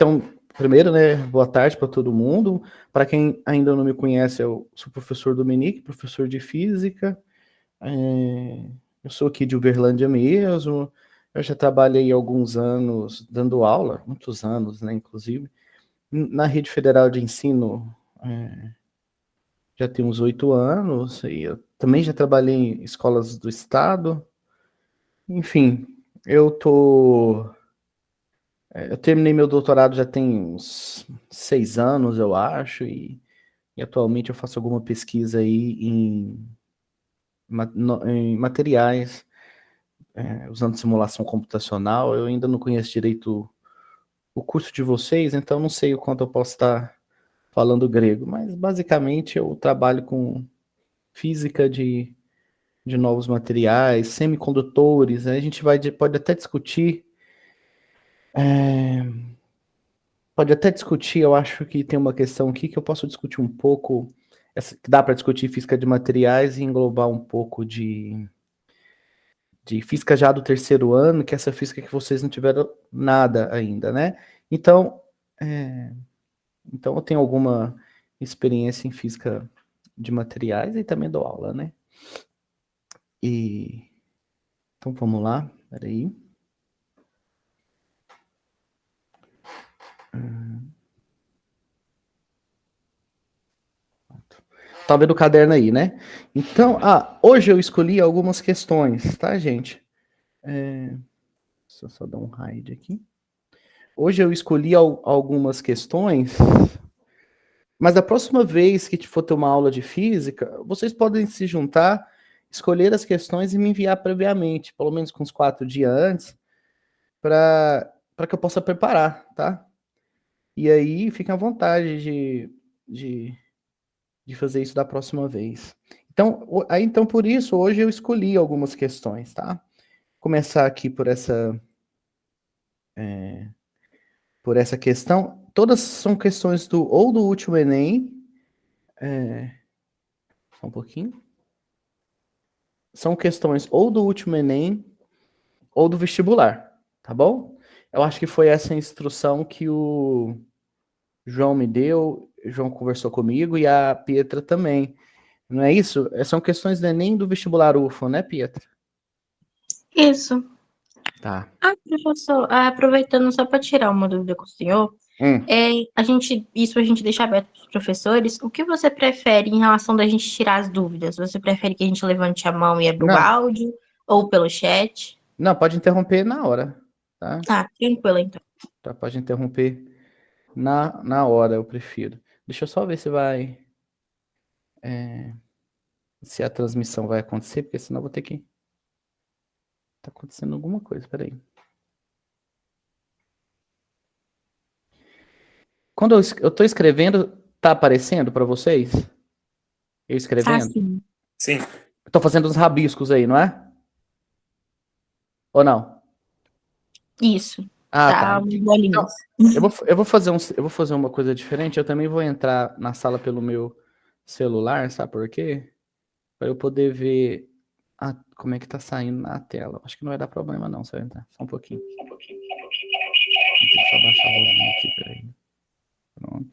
Então, primeiro, né, boa tarde para todo mundo. Para quem ainda não me conhece, eu sou o professor Dominique, professor de física. Eu sou aqui de Uberlândia mesmo. Eu já trabalhei alguns anos dando aula, muitos anos, né, inclusive, na Rede Federal de Ensino. Já tem uns 8 anos. E eu também já trabalhei em escolas do estado. Enfim, eu terminei meu doutorado já tem uns 6 anos, eu acho, e atualmente eu faço alguma pesquisa aí em materiais, usando simulação computacional. Eu ainda não conheço direito o curso de vocês, então não sei o quanto eu posso estar falando grego, mas basicamente eu trabalho com física de novos materiais, semicondutores, né? A gente pode até discutir. Pode até discutir, eu acho que tem uma questão aqui que eu posso discutir um pouco, que dá para discutir física de materiais e englobar um pouco de física já do terceiro ano, que é essa física que vocês não tiveram nada ainda, né? Então, então eu tenho alguma experiência em física de materiais e também dou aula, né? Então vamos lá, peraí. Tá vendo o caderno aí, né? Então, hoje eu escolhi algumas questões, tá, gente? Deixa eu só dar um hide aqui. Hoje eu escolhi algumas questões, mas da próxima vez que for ter uma aula de física, vocês podem se juntar, escolher as questões e me enviar previamente, pelo menos com uns 4 dias antes, para que eu possa preparar, tá? E aí fiquem à vontade de, de fazer isso da próxima vez. Então, por isso, hoje eu escolhi algumas questões, tá? Começar aqui por essa questão. Todas são questões ou do último Enem, só um pouquinho. São questões ou do último Enem ou do vestibular, tá bom? Eu acho que foi essa instrução que o João me deu, o João conversou comigo e a Pietra também. Não é isso? São questões do Enem e do vestibular UFO, né, Pietra? Isso. Tá. Professor, aproveitando só para tirar uma dúvida com o senhor, a gente deixa aberto para os professores. O que você prefere em relação da gente tirar as dúvidas? Você prefere que a gente levante a mão e abra o Não, áudio ou pelo chat? não, pode interromper na hora, tá? Tranquilo então. Tá, pode interromper na hora, eu prefiro. Deixa eu só ver se a transmissão vai acontecer, porque senão eu vou ter que... Tá acontecendo alguma coisa, peraí. Quando eu tô escrevendo, tá aparecendo para vocês? Eu escrevendo? Sim. Sim. Eu tô fazendo uns rabiscos aí, não é? Ou não? Isso. Tá. Tá, Então, bolinhas. eu vou fazer uma coisa diferente. Eu também vou entrar na sala pelo meu celular, sabe por quê? Para eu poder ver como é que tá saindo na tela. Acho que não vai dar problema não, se eu entrar. Só um pouquinho. Vou ter que só baixar o volume aqui, peraí. Pronto.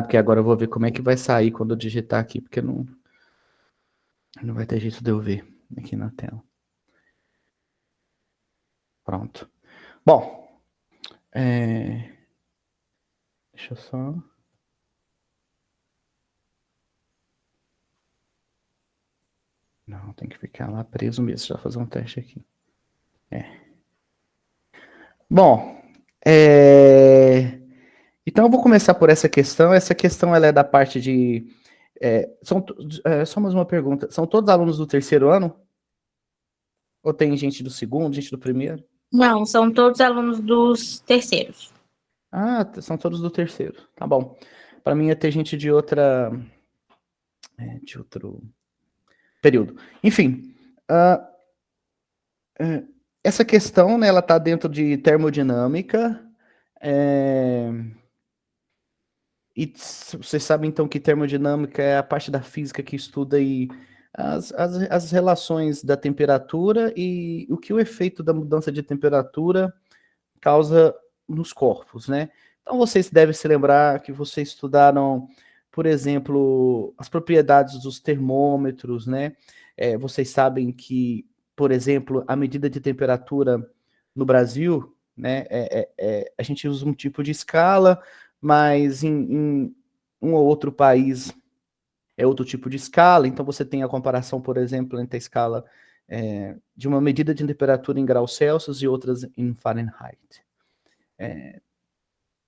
Porque agora eu vou ver como é que vai sair quando eu digitar aqui, porque não vai ter jeito de eu ver aqui na tela. Pronto. Bom, deixa eu só... Não, tem que ficar lá preso mesmo. Deixa eu fazer um teste aqui. Bom, então eu vou começar por essa questão. Essa questão ela é da parte de... só mais uma pergunta. São todos alunos do terceiro ano? Ou tem gente do segundo, gente do primeiro? Não, são todos alunos dos terceiros. São todos do terceiro. Tá bom. Para mim ia ter gente de outro período. Enfim, essa questão, né, ela está dentro de termodinâmica. E vocês sabem, então, que termodinâmica é a parte da física que estuda aí as relações da temperatura e o que o efeito da mudança de temperatura causa nos corpos, né? Então, vocês devem se lembrar que vocês estudaram, por exemplo, as propriedades dos termômetros, né? Vocês sabem que, por exemplo, a medida de temperatura no Brasil, né? A gente usa um tipo de escala, mas em um ou outro país é outro tipo de escala. Então, você tem a comparação, por exemplo, entre a escala de uma medida de temperatura em graus Celsius e outras em Fahrenheit.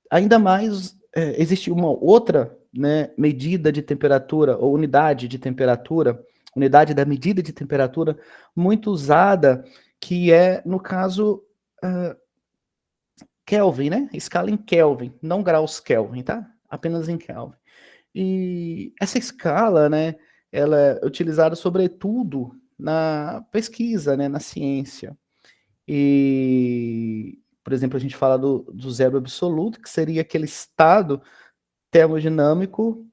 Ainda mais, existe uma outra, né, medida de temperatura, ou unidade de temperatura, unidade da medida de temperatura, muito usada, que é, no caso, Kelvin, né? Escala em Kelvin, não graus Kelvin, tá? Apenas em Kelvin. E essa escala, né, ela é utilizada sobretudo na pesquisa, né, na ciência. E, por exemplo, a gente fala do zero absoluto, que seria aquele estado termodinâmico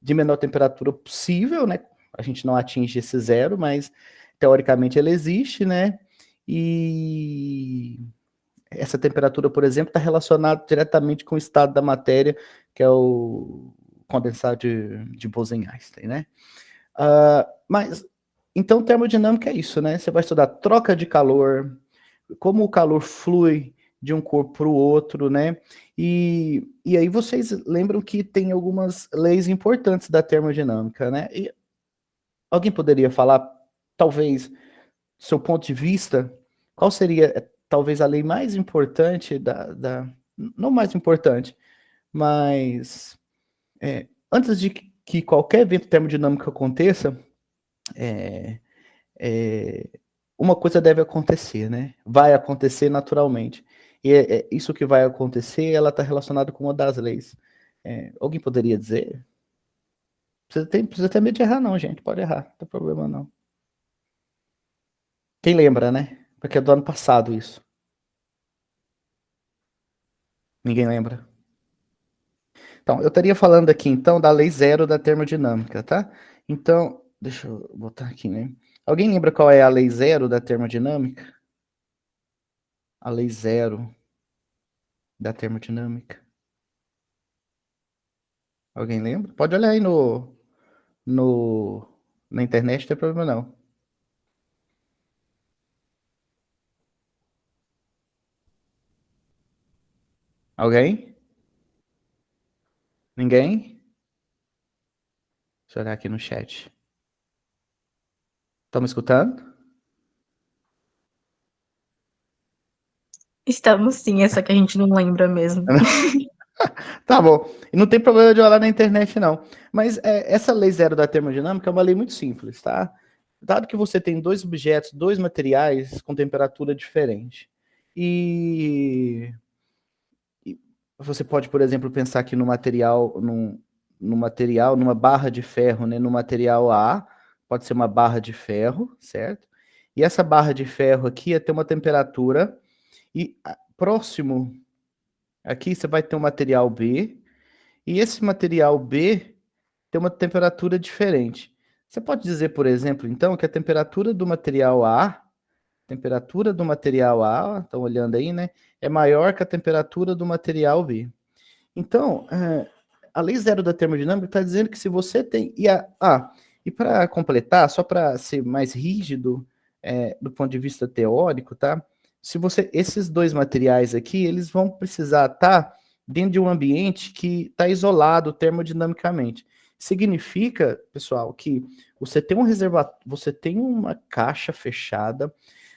de menor temperatura possível, né? A gente não atinge esse zero, mas teoricamente ele existe, né? E essa temperatura, por exemplo, está relacionada diretamente com o estado da matéria, que é o condensado de Bose-Einstein, né? Mas, então, termodinâmica é isso, né? Você vai estudar troca de calor, como o calor flui de um corpo para o outro, né? E aí vocês lembram que tem algumas leis importantes da termodinâmica, né? E alguém poderia falar, talvez, seu ponto de vista, qual seria, talvez, a lei mais importante não mais importante, mas antes de que qualquer evento termodinâmico aconteça, é, uma coisa deve acontecer, né? Vai acontecer naturalmente. E isso que vai acontecer, ela está relacionada com uma das leis. Alguém poderia dizer? Precisa ter medo de errar, não, gente. Pode errar, não tem problema não. Quem lembra, né? Porque é do ano passado isso. Ninguém lembra. Então, eu estaria falando aqui, então, da lei zero da termodinâmica, tá? Então, deixa eu botar aqui, né? Alguém lembra qual é a lei zero da termodinâmica? A lei zero da termodinâmica. Alguém lembra? Pode olhar aí no, na internet, não tem problema não. Alguém? Ninguém? Deixa eu olhar aqui no chat. Estão me escutando? Estamos sim, essa que a gente não lembra mesmo. Tá bom. E não tem problema de olhar na internet, não. Mas essa lei zero da termodinâmica é uma lei muito simples, tá? Dado que você tem dois objetos, dois materiais com temperatura diferente. E você pode, por exemplo, pensar aqui no material, numa barra de ferro, né? No material A, pode ser uma barra de ferro, certo? E essa barra de ferro aqui ia ter uma temperatura, e próximo aqui você vai ter um material B, e esse material B tem uma temperatura diferente. Você pode dizer, por exemplo, então, que a temperatura do material A, estão olhando aí, né? É maior que a temperatura do material B. Então, a lei zero da termodinâmica está dizendo que se você tem. E para completar, só para ser mais rígido do ponto de vista teórico, tá? Se você. Esses dois materiais aqui, eles vão precisar estar dentro de um ambiente que está isolado termodinamicamente. Significa, pessoal, que você tem um reservatório, você tem uma caixa fechada,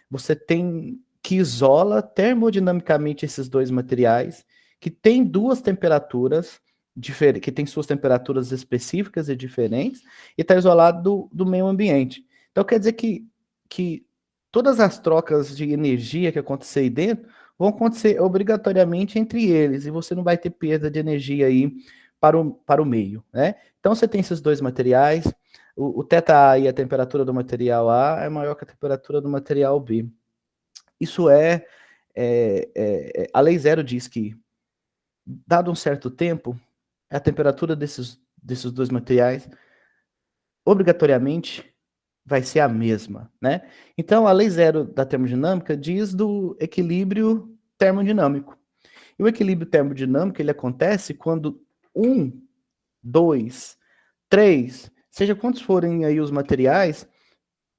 você tem que isola termodinamicamente esses dois materiais, que tem duas temperaturas diferentes, que tem suas temperaturas específicas e diferentes, e está isolado do meio ambiente. Então quer dizer que todas as trocas de energia que acontecer aí dentro vão acontecer obrigatoriamente entre eles, e você não vai ter perda de energia aí para o meio, né? Então você tem esses dois materiais, o θA e a temperatura do material A é maior que a temperatura do material B. Isso a lei zero diz que, dado um certo tempo, a temperatura desses dois materiais obrigatoriamente vai ser a mesma, né? Então, a lei zero da termodinâmica diz do equilíbrio termodinâmico. E o equilíbrio termodinâmico, ele acontece quando 1, 2, 3, seja quantos forem aí os materiais,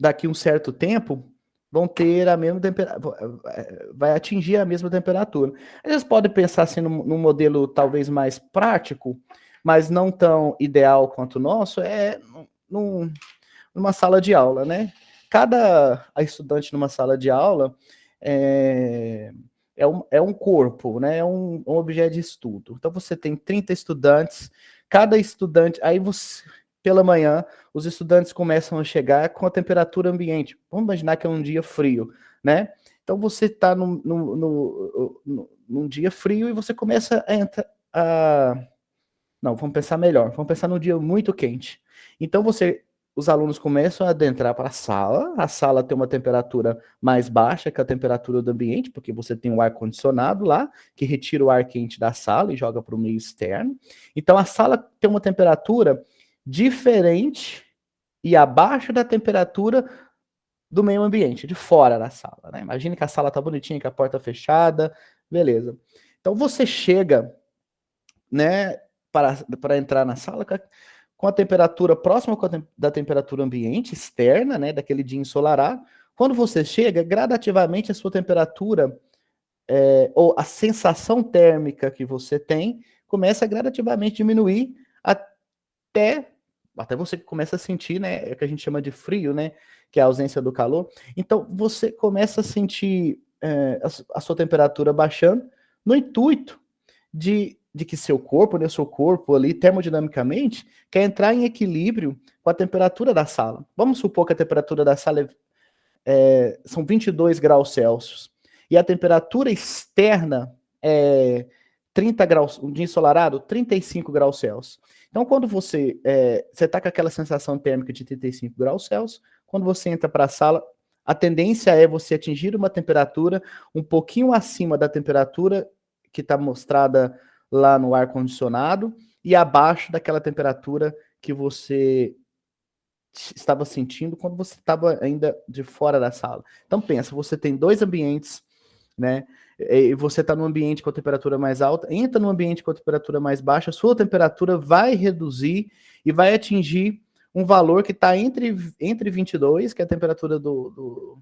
daqui um certo tempo, vão ter a mesma temperatura, vai atingir a mesma temperatura. Eles podem pensar assim num modelo talvez mais prático, mas não tão ideal quanto o nosso, numa sala de aula, né? Cada estudante numa sala de aula é um corpo, né? É um objeto de estudo. Então você tem 30 estudantes, cada estudante, aí você, pela manhã, os estudantes começam a chegar com a temperatura ambiente. Vamos imaginar que é um dia frio, né? Então você está num dia frio e você começa a entrar. Não, vamos pensar melhor. Vamos pensar num dia muito quente. Então os alunos começam a adentrar para a sala tem uma temperatura mais baixa que a temperatura do ambiente, porque você tem um ar-condicionado lá, que retira o ar quente da sala e joga para o meio externo. Então a sala tem uma temperatura diferente e abaixo da temperatura do meio ambiente, de fora da sala, né? Imagine que a sala tá bonitinha, com a porta fechada, beleza. Então você chega, né, para entrar na sala com a temperatura próxima da temperatura ambiente, externa, né, daquele dia ensolarado. Quando você chega, gradativamente a sua temperatura, ou a sensação térmica que você tem, começa a gradativamente diminuir até, até você começa a sentir, né, o que a gente chama de frio, né, que é a ausência do calor. Então, você começa a sentir a sua temperatura baixando, no intuito de que seu corpo, né, o seu corpo ali, termodinamicamente, quer entrar em equilíbrio com a temperatura da sala. Vamos supor que a temperatura da sala são 22 graus Celsius e a temperatura externa é 30 graus, um dia ensolarado, 35 graus Celsius. Então, quando você está com aquela sensação térmica de 35 graus Celsius, quando você entra para a sala, a tendência é você atingir uma temperatura um pouquinho acima da temperatura que está mostrada lá no ar-condicionado e abaixo daquela temperatura que você estava sentindo quando você estava ainda de fora da sala. Então pensa, você tem dois ambientes, né? E você está num ambiente com a temperatura mais alta, entra num ambiente com a temperatura mais baixa, sua temperatura vai reduzir e vai atingir um valor que está entre 22, que é a temperatura do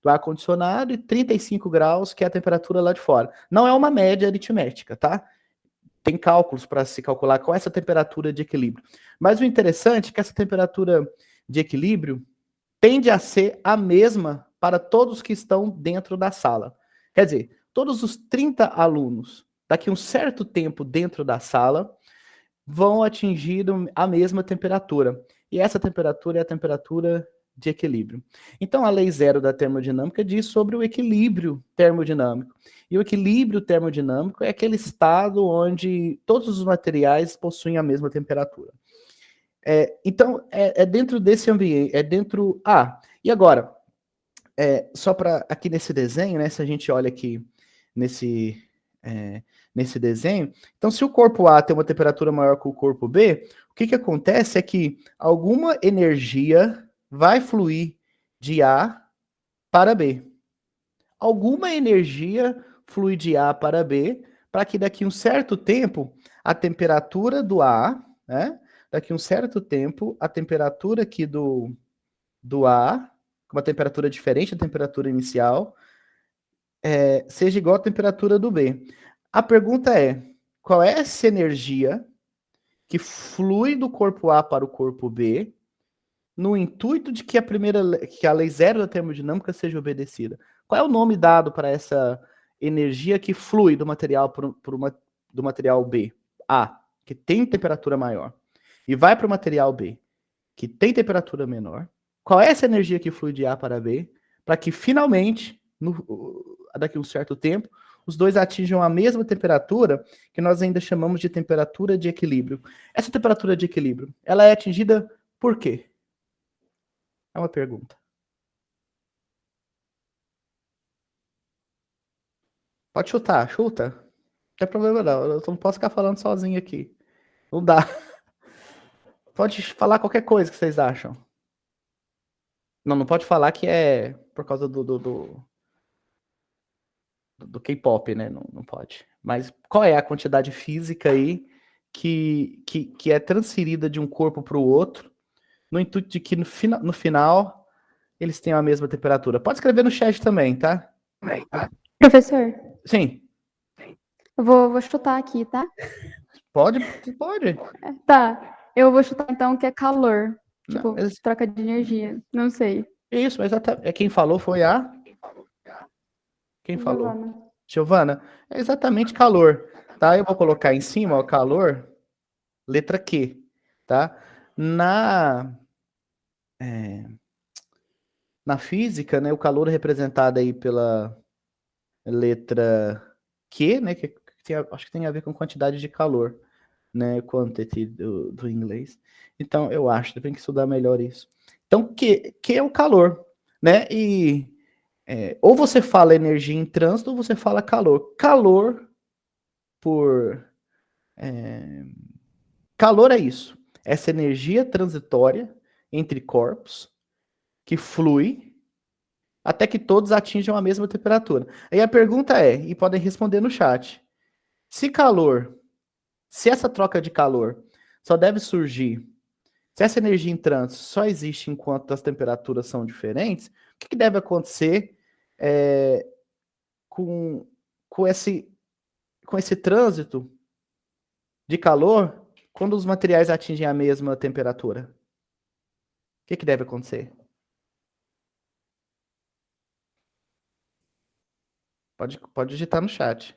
ar-condicionado, e 35 graus, que é a temperatura lá de fora. Não é uma média aritmética, tá? Tem cálculos para se calcular qual é essa temperatura de equilíbrio. Mas o interessante é que essa temperatura de equilíbrio tende a ser a mesma para todos que estão dentro da sala. Quer dizer, todos os 30 alunos, daqui a um certo tempo dentro da sala, vão atingir a mesma temperatura. E essa temperatura é a temperatura de equilíbrio. Então, a lei zero da termodinâmica diz sobre o equilíbrio termodinâmico. E o equilíbrio termodinâmico é aquele estado onde todos os materiais possuem a mesma temperatura. Então, é dentro desse ambiente, é dentro... e agora, só para aqui nesse desenho, né, se a gente olha aqui nesse, nesse desenho, então se o corpo A tem uma temperatura maior que o corpo B, o que acontece é que alguma energia vai fluir de A para B. Alguma energia flui de A para B, para que daqui a um certo tempo a temperatura do A, né, daqui a um certo tempo a temperatura aqui do A, com uma temperatura diferente da temperatura inicial, seja igual à temperatura do B. A pergunta é, qual é essa energia que flui do corpo A para o corpo B, no intuito de que que a lei zero da termodinâmica seja obedecida? Qual é o nome dado para essa energia que flui do material do material B, A, que tem temperatura maior, e vai para o material B, que tem temperatura menor? Qual é essa energia que flui de A para B, para que finalmente, daqui a um certo tempo, os dois atinjam a mesma temperatura, que nós ainda chamamos de temperatura de equilíbrio? Essa temperatura de equilíbrio, ela é atingida por quê? É uma pergunta. Pode chutar, chuta. Não tem problema não, eu não posso ficar falando sozinho aqui. Não dá. Pode falar qualquer coisa que vocês acham. Não pode falar que é por causa do K-pop, né? Não pode. Mas qual é a quantidade física aí que é transferida de um corpo para o outro, no intuito de que no final eles tenham a mesma temperatura? Pode escrever no chat também, tá? Professor, Sim. eu vou chutar aqui, tá? Pode. Tá, eu vou chutar então que é calor. Não, Tipo, troca de energia. Não sei. isso, mas quem falou foi a... Quem falou? Giovana. Giovana. É exatamente calor, tá? Eu vou colocar em cima, ó, calor, letra Q, tá? Na física, né, o calor é representado aí pela letra Q, né, acho que tem a ver com quantidade de calor, né, quantity do inglês. Então, eu acho que tem que estudar melhor isso. Então, Q é o calor, né, e ou você fala energia em trânsito ou você fala calor. Calor é isso, essa energia transitória entre corpos que flui até que todos atinjam a mesma temperatura. Aí a pergunta é, e podem responder no chat, se essa troca de calor só deve surgir, se essa energia em trânsito só existe enquanto as temperaturas são diferentes, o que deve acontecer com, com esse trânsito de calor quando os materiais atingem a mesma temperatura? O que deve acontecer? Pode digitar no chat.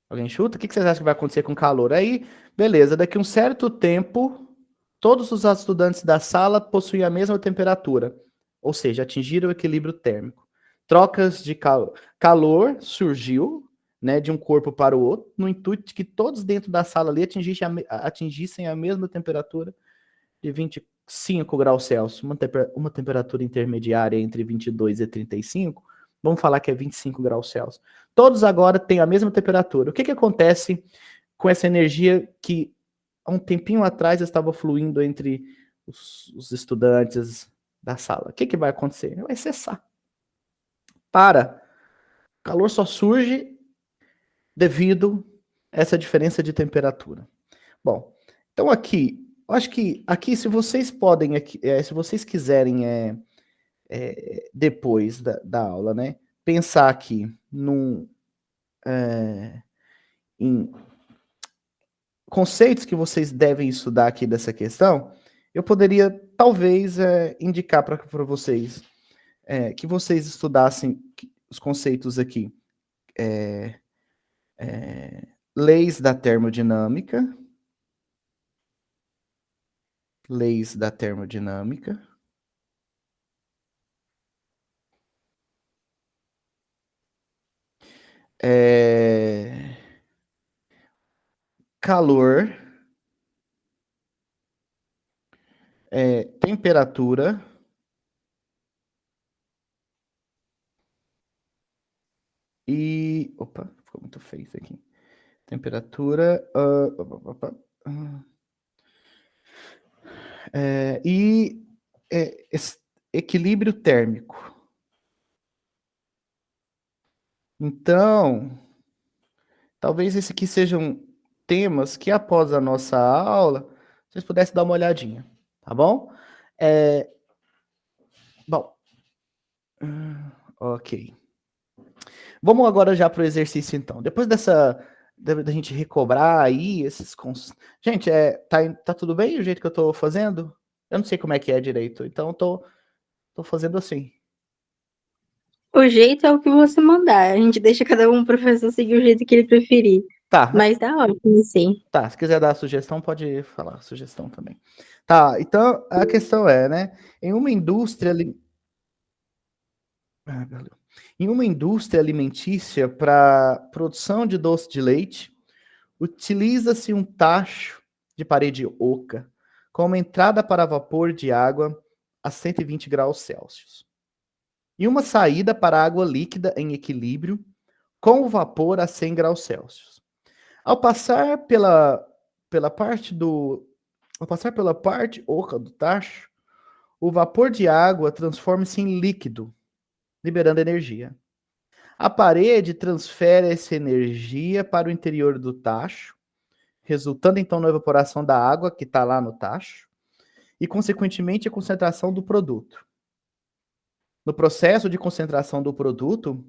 Alguém chuta? O que vocês acham que vai acontecer com o calor? Aí, beleza, daqui a um certo tempo, todos os estudantes da sala possuem a mesma temperatura, ou seja, atingiram o equilíbrio térmico. Trocas de calor surgiu, né, de um corpo para o outro, no intuito de que todos dentro da sala ali atingissem a mesma temperatura de 25 graus Celsius, uma temperatura intermediária entre 22 e 35, vamos falar que é 25 graus Celsius. Todos agora têm a mesma temperatura. O que acontece com essa energia que há um tempinho atrás estava fluindo entre os estudantes da sala? O que vai acontecer? Vai cessar. O calor só surge devido a essa diferença de temperatura. Bom, então aqui, eu acho que aqui, se vocês podem, se vocês quiserem, depois da aula, né, pensar aqui em conceitos que vocês devem estudar aqui dessa questão, eu poderia, talvez, indicar para vocês que vocês estudassem os conceitos aqui. Leis da termodinâmica. Leis da termodinâmica. Calor. Temperatura. E. Opa, ficou muito feio isso aqui. Temperatura. E equilíbrio térmico. Então, talvez esses aqui sejam temas que, após a nossa aula, vocês pudessem dar uma olhadinha, tá bom? Bom, ok. Vamos agora já para o exercício, então. Depois da gente recobrar aí esses Gente, tá tudo bem o jeito que eu tô fazendo? Eu não sei como é que é direito, então tô fazendo assim. O jeito é o que você mandar. A gente deixa cada um professor seguir o jeito que ele preferir. Tá. Mas tá ótimo, sim. Tá, se quiser dar a sugestão, pode falar a sugestão também. Tá, então a questão é, né? Em uma indústria alimentícia para produção de doce de leite, utiliza-se um tacho de parede oca com uma entrada para vapor de água a 120 graus Celsius e uma saída para água líquida em equilíbrio com o vapor a 100 graus Celsius. Ao passar pela parte oca do tacho, o vapor de água transforma-se em líquido liberando energia. A parede transfere essa energia para o interior do tacho, resultando então na evaporação da água que está lá no tacho e, consequentemente, a concentração do produto. No processo de concentração do produto,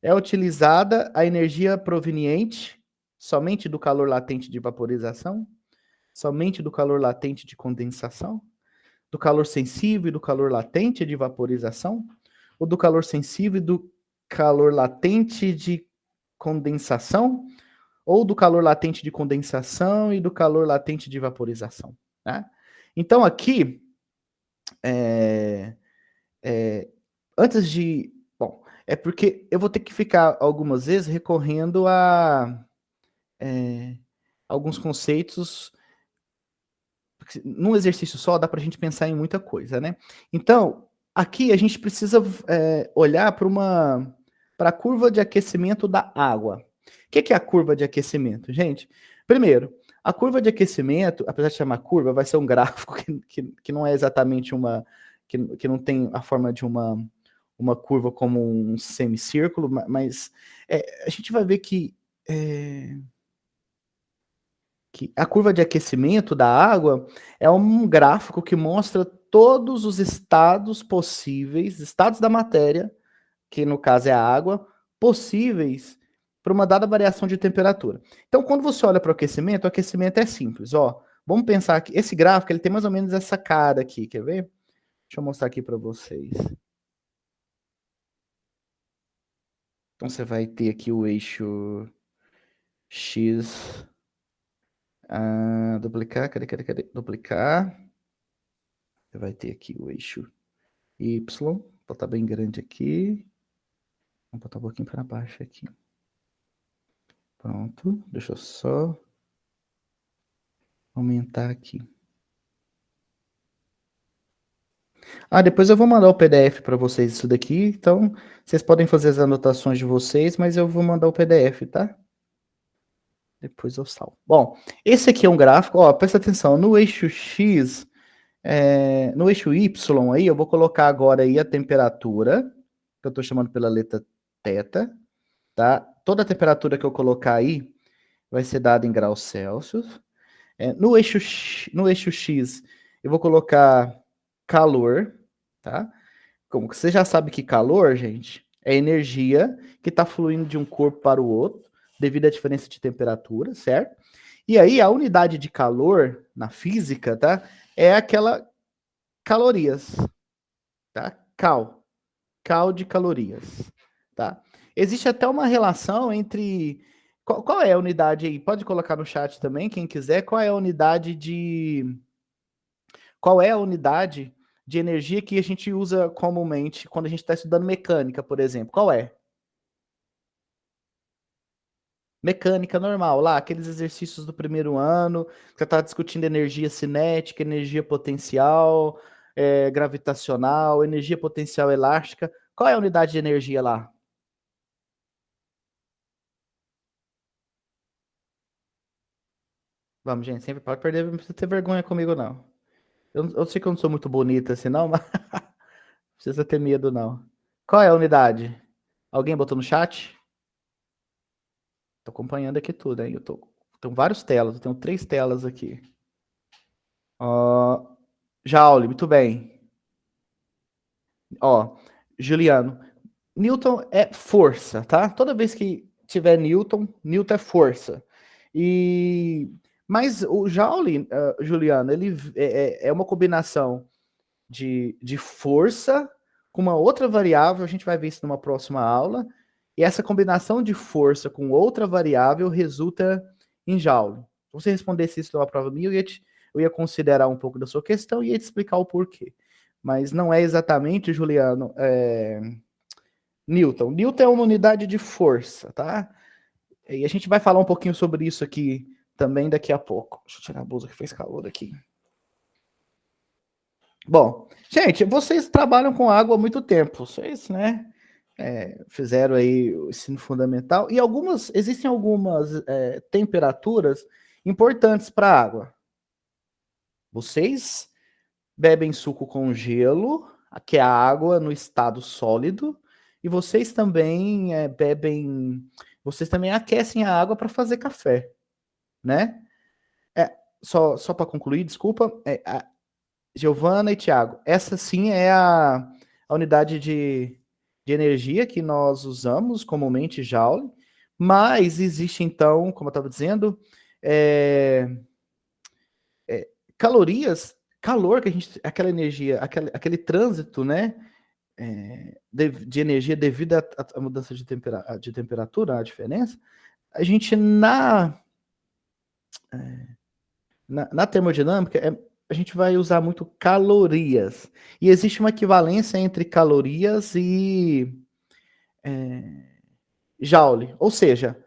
é utilizada a energia proveniente somente do calor latente de vaporização, somente do calor latente de condensação, do calor sensível e do calor latente de vaporização, ou do calor sensível e do calor latente de condensação, ou do calor latente de condensação e do calor latente de vaporização. Né? Então, aqui, antes de... Bom, é porque eu vou ter que ficar algumas vezes recorrendo a alguns conceitos. Num exercício só dá para a gente pensar em muita coisa, né? Então, aqui a gente precisa olhar para a curva de aquecimento da água. O que é a curva de aquecimento, gente? Primeiro, a curva de aquecimento, apesar de chamar curva, vai ser um gráfico que não é exatamente uma... que não tem a forma de uma curva como um semicírculo, mas a gente vai ver que a curva de aquecimento da água é um gráfico que mostra todos os estados possíveis, estados da matéria, que no caso é a água, possíveis para uma dada variação de temperatura. Então, quando você olha para o aquecimento é simples. Ó, vamos pensar que esse gráfico ele tem mais ou menos essa cara aqui, quer ver? Deixa eu mostrar aqui para vocês. Então, você vai ter aqui o eixo X... duplicar, cadê? Duplicar. Vai ter aqui o eixo Y. Vou botar bem grande aqui. Vou botar um pouquinho para baixo aqui. Pronto. Deixa eu só aumentar aqui. Depois eu vou mandar o PDF para vocês isso daqui. Então, vocês podem fazer as anotações de vocês, mas eu vou mandar o PDF, tá? Depois eu salvo. Bom, esse aqui é um gráfico. Ó, presta atenção. No eixo X... no eixo Y aí, eu vou colocar agora aí a temperatura, que eu estou chamando pela letra θ, tá? Toda a temperatura que eu colocar aí vai ser dada em graus Celsius. No eixo X, eu vou colocar calor, tá? Como que você já sabe que calor, gente, é energia que está fluindo de um corpo para o outro, devido à diferença de temperatura, certo? E aí, a unidade de calor na física, tá? É aquela calorias, tá? Cal de calorias, tá? Existe até uma relação entre... Qual é a unidade aí? Pode colocar no chat também, quem quiser. Qual é a unidade de... Qual é a unidade de energia que a gente usa comumente quando a gente está estudando mecânica, por exemplo? Qual é? Mecânica normal, lá, aqueles exercícios do primeiro ano, que você está discutindo energia cinética, energia potencial, gravitacional, energia potencial elástica. Qual é a unidade de energia lá? Vamos, gente, sempre pode perder, não precisa ter vergonha comigo, não. Eu sei que eu não sou muito bonita assim, não, mas não precisa ter medo, não. Qual é a unidade? Alguém botou no chat? Tô acompanhando aqui tudo, hein? Tenho várias telas, eu tenho 3 telas aqui. Joule, muito bem. Ó, Juliano, Newton é força, tá? Toda vez que tiver Newton é força. Mas o Joule, Juliano, ele é uma combinação de força com uma outra variável, a gente vai ver isso numa próxima aula, e essa combinação de força com outra variável resulta em Joule. Se você respondesse isso numa prova minha, eu ia considerar um pouco da sua questão e ia te explicar o porquê. Mas não é exatamente, Juliano, Newton. Newton é uma unidade de força, tá? E a gente vai falar um pouquinho sobre isso aqui também daqui a pouco. Deixa eu tirar a blusa que fez calor aqui. Bom, gente, vocês trabalham com água há muito tempo. Vocês, né, fizeram aí o ensino fundamental. E existem algumas temperaturas importantes para a água. Vocês bebem suco com gelo, que é a água no estado sólido, e vocês também bebem, vocês também aquecem a água para fazer café, né? Só para concluir, desculpa, Giovana e Thiago, essa sim é a unidade de energia que nós usamos comumente, Joule, mas existe então, como eu estava dizendo, calorias, calor que a gente, aquela energia, aquele trânsito, né, de energia devido à mudança de temperatura, a diferença, a gente na termodinâmica, a gente vai usar muito calorias. E existe uma equivalência entre calorias e Joule. Ou seja,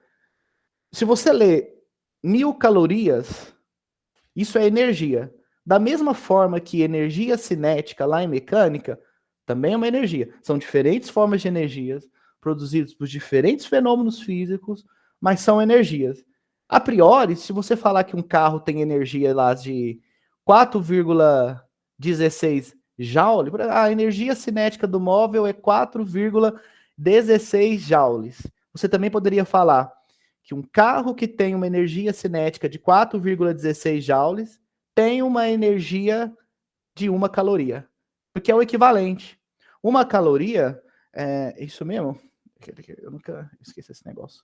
se você lê 1000 calorias, isso é energia. Da mesma forma que energia cinética lá em mecânica também é uma energia. São diferentes formas de energias produzidas por diferentes fenômenos físicos, mas são energias. A priori, se você falar que um carro tem energia lá de 4,16 joule, a energia cinética do móvel é 4,16 joules. Você também poderia falar que um carro que tem uma energia cinética de 4,16 joules tem uma energia de 1 caloria, porque é o equivalente. 1 caloria, isso mesmo? Eu nunca esqueço esse negócio.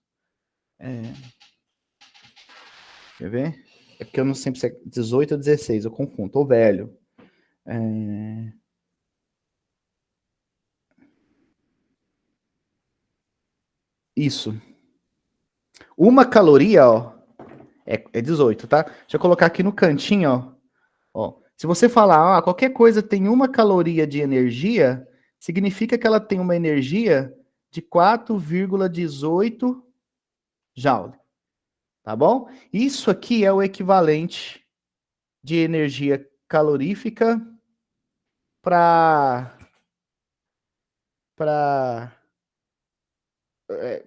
Quer ver? É porque eu não sempre sei 18 ou 16, eu confundo, tô velho. Isso. 1 caloria, ó, é 18, tá? Deixa eu colocar aqui no cantinho, ó. Se você falar, qualquer coisa tem 1 caloria de energia, significa que ela tem uma energia de 4,18 joule. Tá bom? Isso aqui é o equivalente de energia calorífica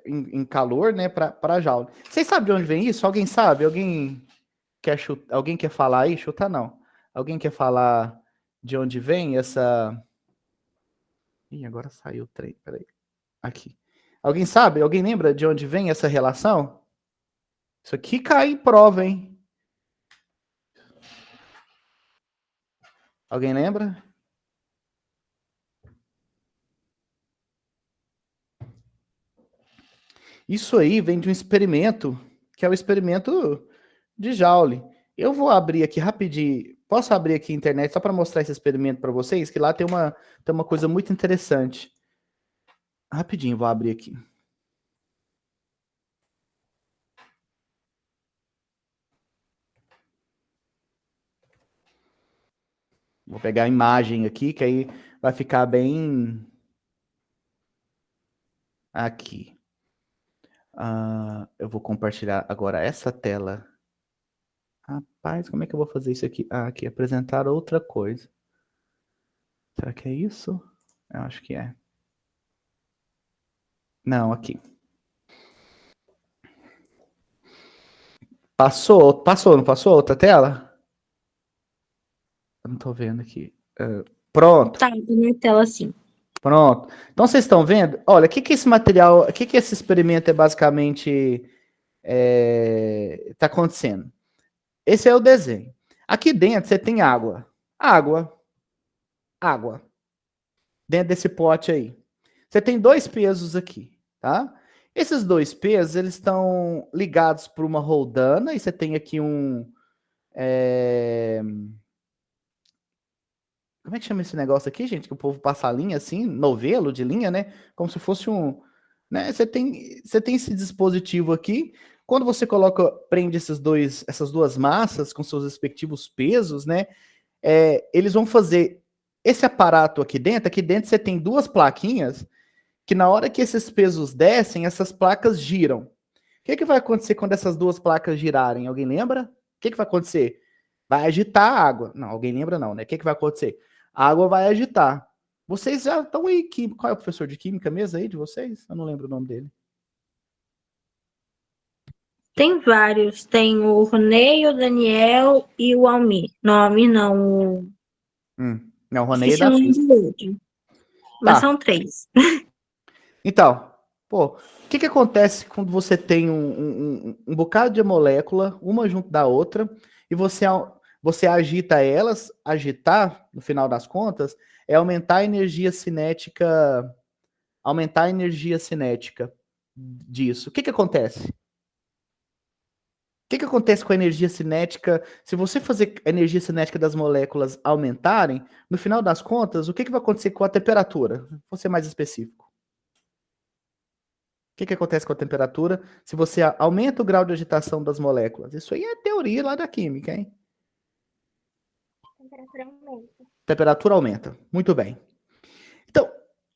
em calor, né, para joule. Vocês sabem de onde vem isso? Alguém sabe? Alguém quer falar aí? Chutar não. Alguém quer falar de onde vem essa... Ih, agora saiu o trem, peraí. Aqui. Alguém sabe? Alguém lembra de onde vem essa relação? Isso aqui cai em prova, hein? Alguém lembra? Isso aí vem de um experimento, que é o experimento de Joule. Eu vou abrir aqui rapidinho. Posso abrir aqui a internet só para mostrar esse experimento para vocês? Que lá tem uma coisa muito interessante. Rapidinho, vou abrir aqui. Vou pegar a imagem aqui, que aí vai ficar bem... Aqui. Eu vou compartilhar agora essa tela. Rapaz, como é que eu vou fazer isso aqui? Aqui, apresentar outra coisa. Será que é isso? Eu acho que é. Não, aqui. Passou, não passou outra tela? Eu não tô vendo aqui. Pronto. Tá na tela sim. Pronto. Então vocês estão vendo? Olha, o que esse material, o que esse experimento é basicamente tá acontecendo? Esse é o desenho. Aqui dentro você tem água. Água. Dentro desse pote aí. Você tem 2 pesos aqui, tá? Esses 2 pesos, eles estão ligados por uma roldana, e você tem aqui como é que chama esse negócio aqui, gente? Que o povo passa a linha assim, novelo de linha, né? Como se fosse né? Você tem esse dispositivo aqui. Quando você prende essas duas massas com seus respectivos pesos, né? Eles vão fazer esse aparato aqui dentro. Aqui dentro você tem 2 plaquinhas que na hora que esses pesos descem, essas placas giram. O que vai acontecer quando essas 2 placas girarem? Alguém lembra? O que vai acontecer? Vai agitar a água. Não, alguém lembra não, né? O que vai acontecer? A água vai agitar. Vocês já estão aí, qual é o professor de química mesmo aí de vocês? Eu não lembro o nome dele. Tem vários. Tem o Ronei, o Daniel e o Almir. Não, Almir não. Não, o Ronei é Esqueci da o nome física. do outro. Mas são 3. Então, pô, o que acontece quando você tem um bocado de molécula, uma junto da outra, e você agita elas, agitar, no final das contas, é aumentar a energia cinética disso. O que acontece? O que acontece com a energia cinética? Se você fazer a energia cinética das moléculas aumentarem, no final das contas, o que vai acontecer com a temperatura? Vou ser mais específico. O que acontece com a temperatura se você aumenta o grau de agitação das moléculas? Isso aí é teoria lá da química, hein? Temperatura aumenta. Temperatura aumenta. Muito bem. Então,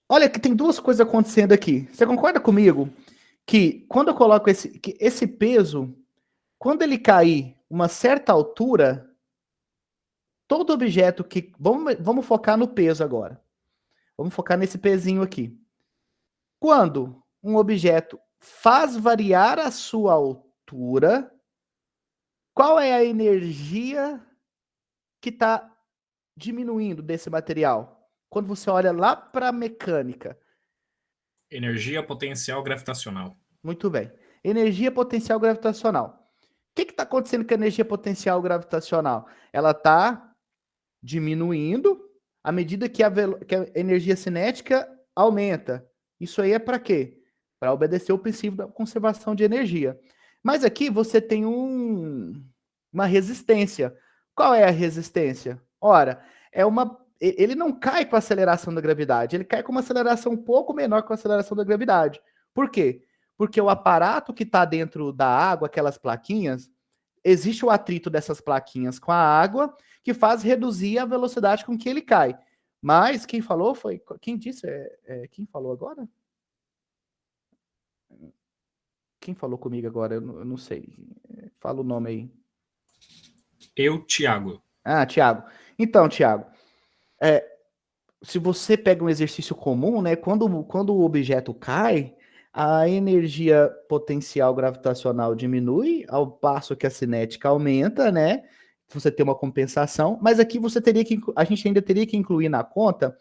olha que tem duas coisas acontecendo aqui. Você concorda comigo que quando eu coloco esse peso, quando ele cair uma certa altura, todo objeto que... Vamos focar no peso agora. Vamos focar nesse pezinho aqui. Quando um objeto faz variar a sua altura, qual é a energia que está diminuindo desse material? Quando você olha lá para a mecânica. Energia potencial gravitacional. Muito bem. Energia potencial gravitacional. O que está acontecendo com a energia potencial gravitacional? Ela está diminuindo à medida que a energia cinética aumenta. Isso aí é para quê? Para obedecer o princípio da conservação de energia. Mas aqui você tem uma resistência. Qual é a resistência? Ora, ele não cai com a aceleração da gravidade, ele cai com uma aceleração um pouco menor que a aceleração da gravidade. Por quê? Porque o aparato que está dentro da água, aquelas plaquinhas, existe o atrito dessas plaquinhas com a água, que faz reduzir a velocidade com que ele cai. Mas quem falou foi... Quem disse? Quem falou agora? Quem falou comigo agora? Eu não sei. Fala o nome aí. Thiago. Ah, Thiago. Então, Thiago, se você pega um exercício comum, né? Quando o objeto cai, a energia potencial gravitacional diminui, ao passo que a cinética aumenta, né? Você tem uma compensação, mas aqui a gente ainda teria que incluir na conta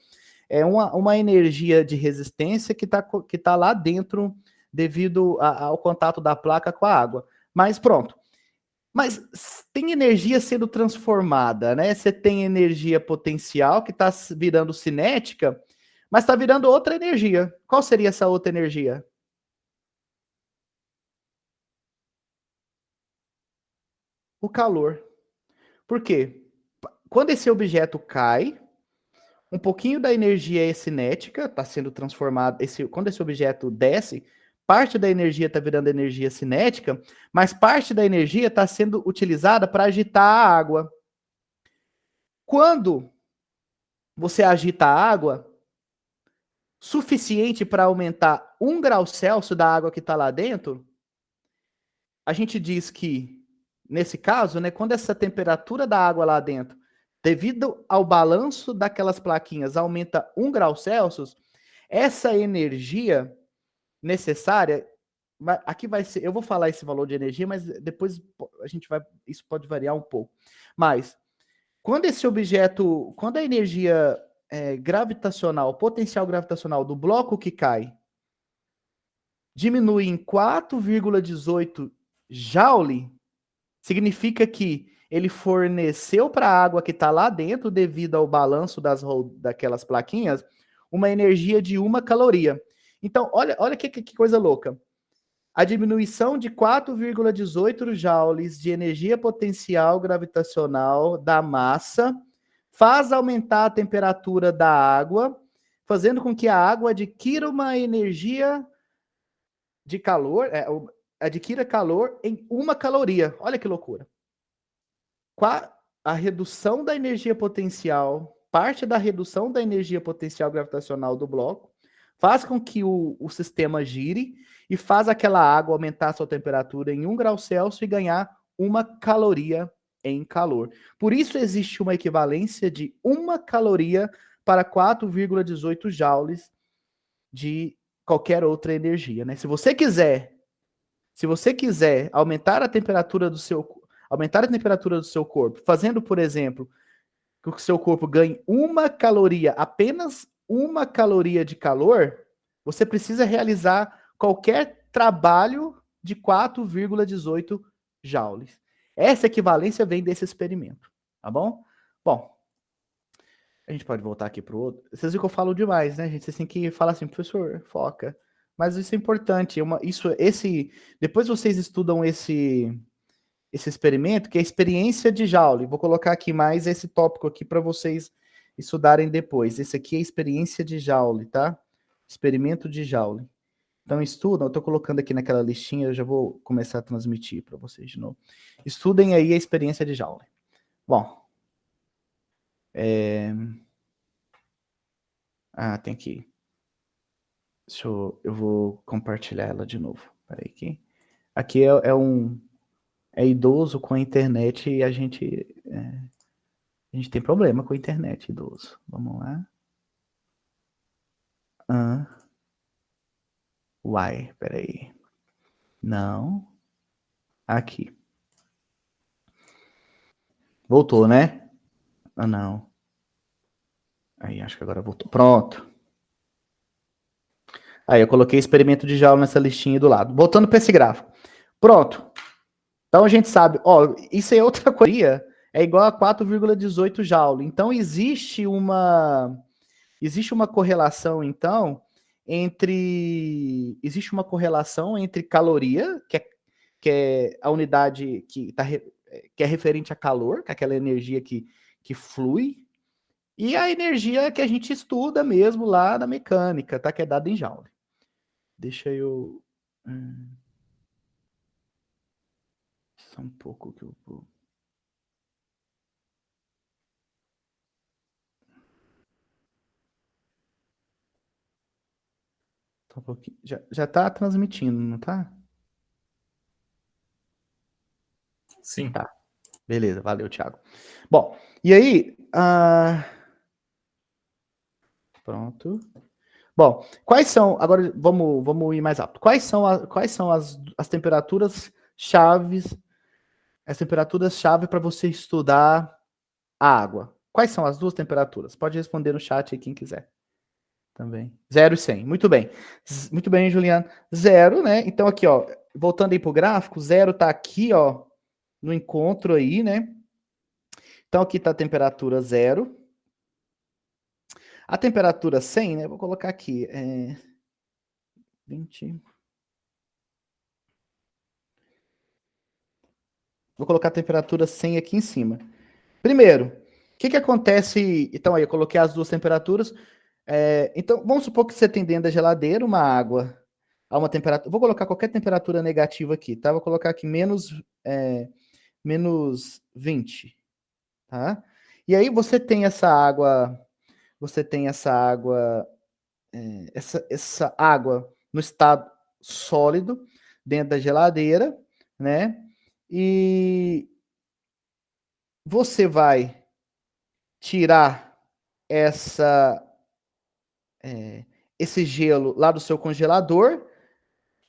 uma energia de resistência que tá lá dentro devido ao contato da placa com a água. Mas pronto. Mas tem energia sendo transformada, né? Você tem energia potencial que está virando cinética, mas está virando outra energia. Qual seria essa outra energia? O calor. Por quê? Quando esse objeto cai, um pouquinho da energia é cinética, está sendo transformada. Quando esse objeto desce, parte da energia está virando energia cinética, mas parte da energia está sendo utilizada para agitar a água. Quando você agita a água, suficiente para aumentar 1 grau Celsius da água que está lá dentro, a gente diz que, nesse caso, né, quando essa temperatura da água lá dentro, devido ao balanço daquelas plaquinhas, aumenta 1 grau Celsius, essa energia necessária, aqui vai ser, eu vou falar esse valor de energia, mas depois isso pode variar um pouco. Mas, quando a energia gravitacional, potencial gravitacional do bloco que cai, diminui em 4,18 Joule, significa que ele forneceu para a água que está lá dentro, devido ao balanço daquelas plaquinhas, uma energia de 1 caloria. Então, olha que coisa louca. A diminuição de 4,18 joules de energia potencial gravitacional da massa faz aumentar a temperatura da água, fazendo com que a água adquira uma energia de calor, adquira calor em 1 caloria. Olha que loucura. A redução da energia potencial, parte da redução da energia potencial gravitacional do bloco, faz com que o sistema gire e faz aquela água aumentar a sua temperatura em 1 grau Celsius e ganhar 1 caloria em calor. Por isso existe uma equivalência de 1 caloria para 4,18 joules de qualquer outra energia, né? Se você quiser aumentar a temperatura do seu corpo, fazendo, por exemplo, que o seu corpo ganhe 1 caloria, apenas 1 caloria de calor, você precisa realizar qualquer trabalho de 4,18 joules. Essa equivalência vem desse experimento, tá bom? Bom, a gente pode voltar aqui para o outro. Vocês viram que eu falo demais, né, gente? Vocês têm que falar assim, professor, foca. Mas isso é importante. Depois vocês estudam esse experimento, que é a experiência de Joule. Vou colocar aqui mais esse tópico aqui para vocês estudarem depois. Esse aqui é a experiência de Joule, tá? Experimento de Joule. Então, estudam, eu estou colocando aqui naquela listinha, eu já vou começar a transmitir para vocês de novo. Estudem aí a experiência de Joule. Bom. Tem que... Eu vou compartilhar ela de novo. Peraí aqui. Aqui é idoso com a internet e a gente tem problema com a internet, idoso. Vamos lá. Uai, peraí. Não. Aqui. Voltou, né? Não. Aí, acho que agora voltou. Pronto. Aí, eu coloquei experimento de Joule nessa listinha do lado. Voltando para esse gráfico. Pronto. Então, a gente sabe, isso é outra coisa, é igual a 4,18 Joule. Então, existe uma correlação, então, existe uma correlação entre caloria, que é a unidade que é referente a calor, que é aquela energia que flui, e a energia que a gente estuda mesmo lá na mecânica, tá? Que é dada em Joule. Deixa eu... Só um pouco que eu vou... Só um pouquinho. Já tá transmitindo, não tá? Sim. Tá. Beleza, valeu, Thiago. Bom, e aí... Pronto. Bom, quais são... Agora vamos ir mais rápido. Quais são as temperaturas chaves... As temperaturas-chave para você estudar a água? Quais são as duas temperaturas? Pode responder no chat aí quem quiser. Também. 0 e 100. Muito bem. Muito bem, Juliana. 0, né? Então aqui, ó, voltando aí pro gráfico, 0 tá aqui, ó, no encontro aí, né? Então aqui tá a temperatura 0. A temperatura 100, né? Vou colocar aqui, 20. Vou colocar a temperatura 100 aqui em cima. Primeiro, o que acontece... Então, aí, eu coloquei as duas temperaturas. Então, vamos supor que você tem dentro da geladeira uma água a uma temperatura... Vou colocar qualquer temperatura negativa aqui, tá? Vou colocar aqui menos 20, tá? E aí você tem essa água... essa água no estado sólido dentro da geladeira, né? E você vai tirar esse gelo lá do seu congelador.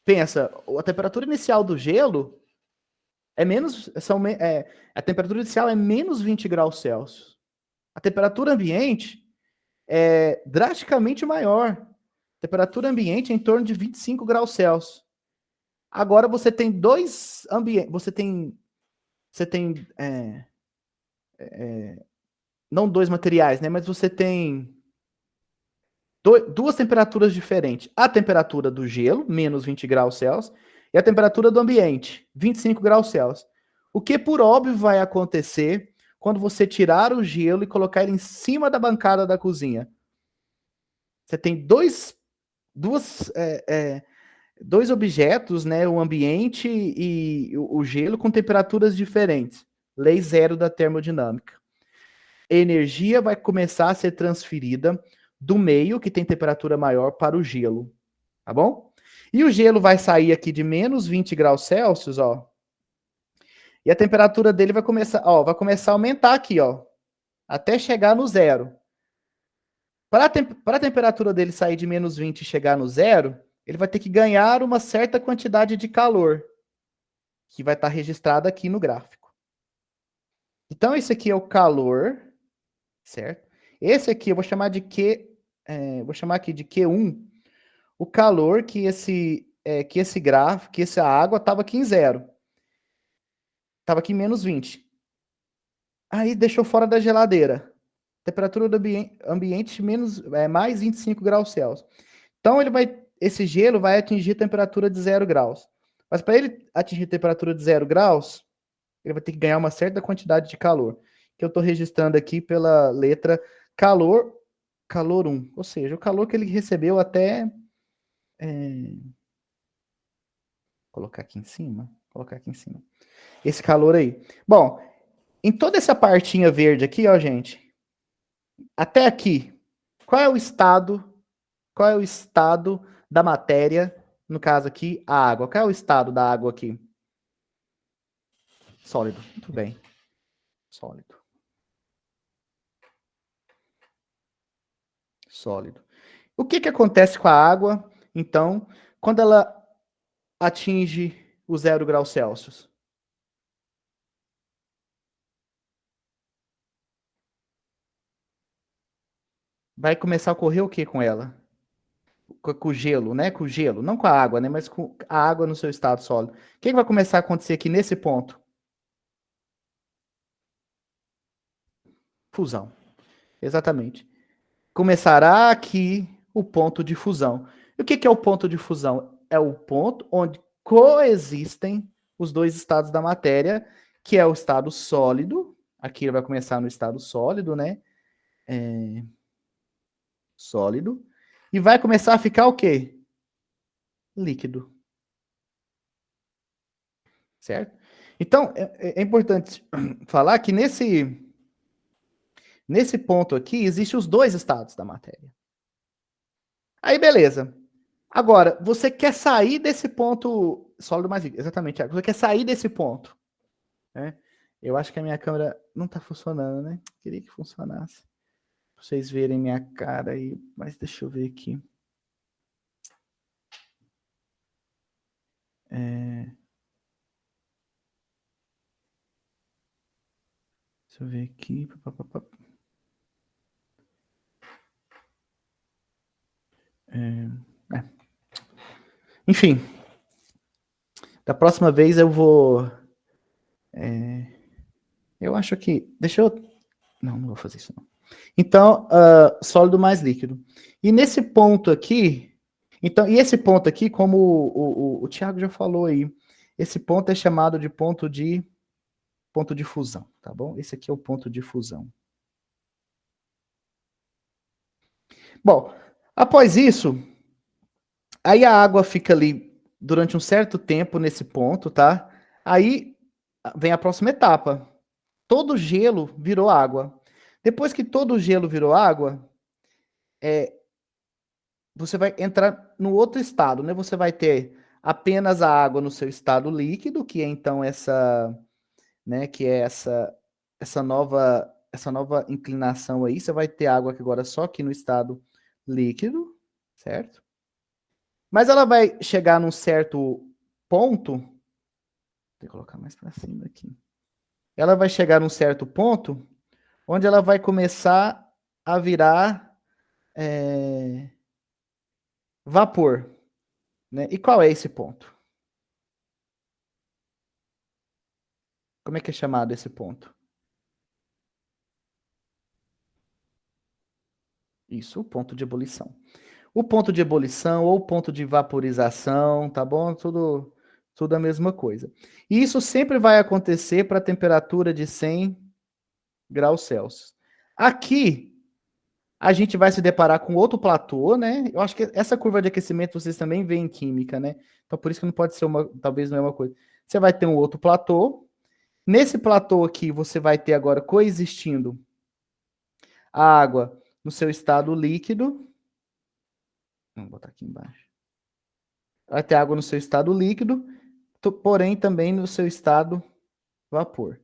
Pensa, a temperatura inicial do gelo a temperatura inicial é menos 20 graus Celsius. A temperatura ambiente é drasticamente maior. A temperatura ambiente é em torno de 25 graus Celsius. Agora você tem dois ambientes, você tem não dois materiais, né? Mas você tem duas temperaturas diferentes. A temperatura do gelo, menos 20 graus Celsius, e a temperatura do ambiente, 25 graus Celsius. O que, por óbvio, vai acontecer quando você tirar o gelo e colocar ele em cima da bancada da cozinha? Você tem dois objetos, né? O ambiente e o gelo com temperaturas diferentes. Lei zero da termodinâmica. Energia vai começar a ser transferida do meio, que tem temperatura maior, para o gelo, tá bom? E o gelo vai sair aqui de menos 20 graus Celsius, ó, e a temperatura dele vai começar a aumentar aqui, ó, até chegar no zero. Para a temperatura dele sair de menos 20 e chegar no zero, ele vai ter que ganhar uma certa quantidade de calor, que vai estar registrada aqui no gráfico. Então, esse aqui é o calor, certo? Esse aqui eu vou chamar de vou chamar aqui de Q1. o calor que essa água estava aqui em zero. Estava aqui em menos 20. Aí deixou fora da geladeira. Temperatura do ambiente mais 25 graus Celsius. Então esse gelo vai atingir a temperatura de 0 graus. Mas para ele atingir a temperatura de 0 graus, ele vai ter que ganhar uma certa quantidade de calor, que eu estou registrando aqui pela letra calor 1. Ou seja, o calor que ele recebeu até... colocar aqui em cima. Esse calor aí. Bom, em toda essa partinha verde aqui, ó, gente, até aqui, qual é o estado da matéria, no caso aqui, a água? Qual é o estado da água aqui? Sólido. Muito bem. Sólido. O que acontece com a água, então, quando ela atinge o 0 graus Celsius? Vai começar a ocorrer o que com ela? Com o gelo, né? Com o gelo, não com a água, né? Mas com a água no seu estado sólido. O que vai começar a acontecer aqui nesse ponto? Fusão. Exatamente. Começará aqui o ponto de fusão. E o que é o ponto de fusão? É o ponto onde coexistem os dois estados da matéria, que é o estado sólido. Aqui ele vai começar no estado sólido, né? Sólido. E vai começar a ficar o quê? Líquido. Certo? Então, é importante falar que nesse ponto aqui, existem os dois estados da matéria. Aí, beleza. Agora, você quer sair desse ponto sólido mais líquido. Exatamente. Você quer sair desse ponto. Né? Eu acho que a minha câmera não está funcionando, né? Queria que funcionasse. Pra vocês verem minha cara aí. Mas deixa eu ver aqui. Deixa eu ver aqui. Enfim. Da próxima vez eu vou... eu acho que... Deixa eu... Não vou fazer isso não. Então, sólido mais líquido. E nesse ponto aqui... Então, e esse ponto aqui, como o Thiago já falou aí, esse ponto é chamado de ponto de fusão, tá bom? Esse aqui é o ponto de fusão. Bom, após isso, aí a água fica ali durante um certo tempo nesse ponto, tá? Aí vem a próxima etapa. Todo o gelo virou água. Depois que todo o gelo virou água, você vai entrar no outro estado, né? Você vai ter apenas a água no seu estado líquido, que é então essa, né, que é essa nova inclinação aí. Você vai ter água aqui agora só aqui no estado líquido, certo? Mas ela vai chegar num certo ponto, vou colocar mais para cima aqui. Ela vai chegar num certo ponto onde ela vai começar a virar vapor, né? E qual é esse ponto? Como é que é chamado esse ponto? Isso, o ponto de ebulição. O ponto de ebulição ou ponto de vaporização, tá bom? Tudo a mesma coisa. E isso sempre vai acontecer para a temperatura de 100 graus Celsius. Aqui, a gente vai se deparar com outro platô, né? Eu acho que essa curva de aquecimento vocês também veem em química, né? Então, por isso que não pode ser talvez não é uma coisa. Você vai ter um outro platô. Nesse platô aqui, você vai ter agora coexistindo a água no seu estado líquido. Vamos botar aqui embaixo. Vai ter água no seu estado líquido, porém também no seu estado vapor.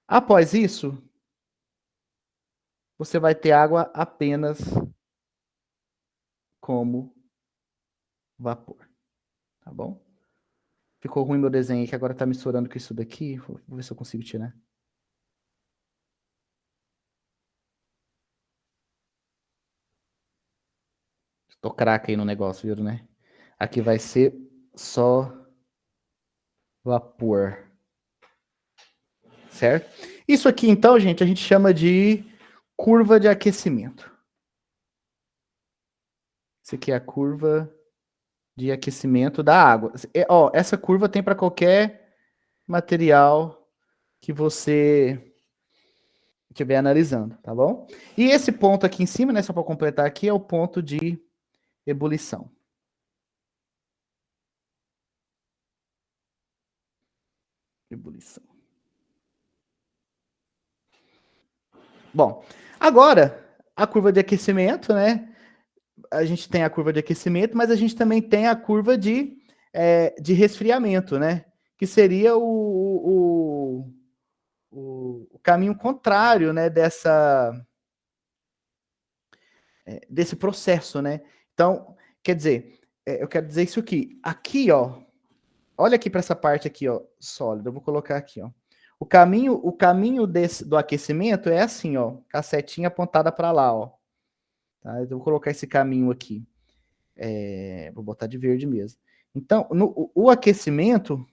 Após isso, você vai ter água apenas como vapor. Tá bom? Ficou ruim meu desenho que agora tá misturando com isso daqui. Vou ver se eu consigo tirar. Tô craque aí no negócio, viu, né? Aqui vai ser só vapor. Certo? Isso aqui, então, gente, a gente chama de curva de aquecimento. Isso aqui é a curva de aquecimento da água. Ó, essa curva tem para qualquer material que você estiver analisando, tá bom? E esse ponto aqui em cima, né, só para completar aqui, é o ponto de ebulição. Ebulição. Bom, agora a curva de aquecimento, né? A gente tem a curva de aquecimento, mas a gente também tem a curva de resfriamento, né? Que seria o caminho contrário, né? Desse processo, né? Então, quer dizer, eu quero dizer isso aqui. Aqui, ó, olha aqui para essa parte aqui, ó, sólida. Eu vou colocar aqui, ó. O caminho do aquecimento é assim, ó, com a setinha apontada para lá, ó. Tá? Eu vou colocar esse caminho aqui. Vou botar de verde mesmo. Então, o aquecimento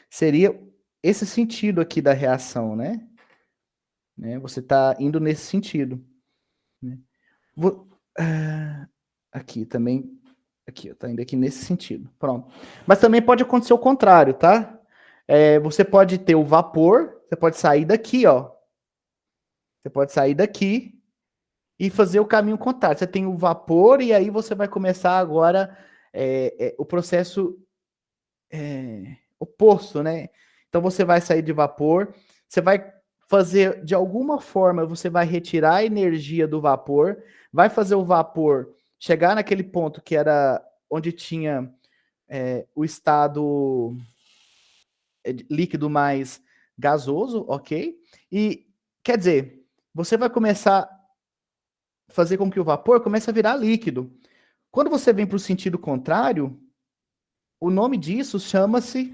seria esse sentido aqui da reação, né? Você está indo nesse sentido. Né? Aqui também, aqui, está indo aqui nesse sentido. Pronto. Mas também pode acontecer o contrário, tá? Você pode ter o vapor, você pode sair daqui, ó. Você pode sair daqui e fazer o caminho contrário. Você tem o vapor e aí você vai começar agora o processo oposto, né? Então você vai sair de vapor, você vai fazer, de alguma forma, você vai retirar a energia do vapor, vai fazer o vapor chegar naquele ponto que era onde tinha o estado líquido mais gasoso, ok? E, quer dizer, você vai começar a fazer com que o vapor comece a virar líquido. Quando você vem para o sentido contrário, o nome disso chama-se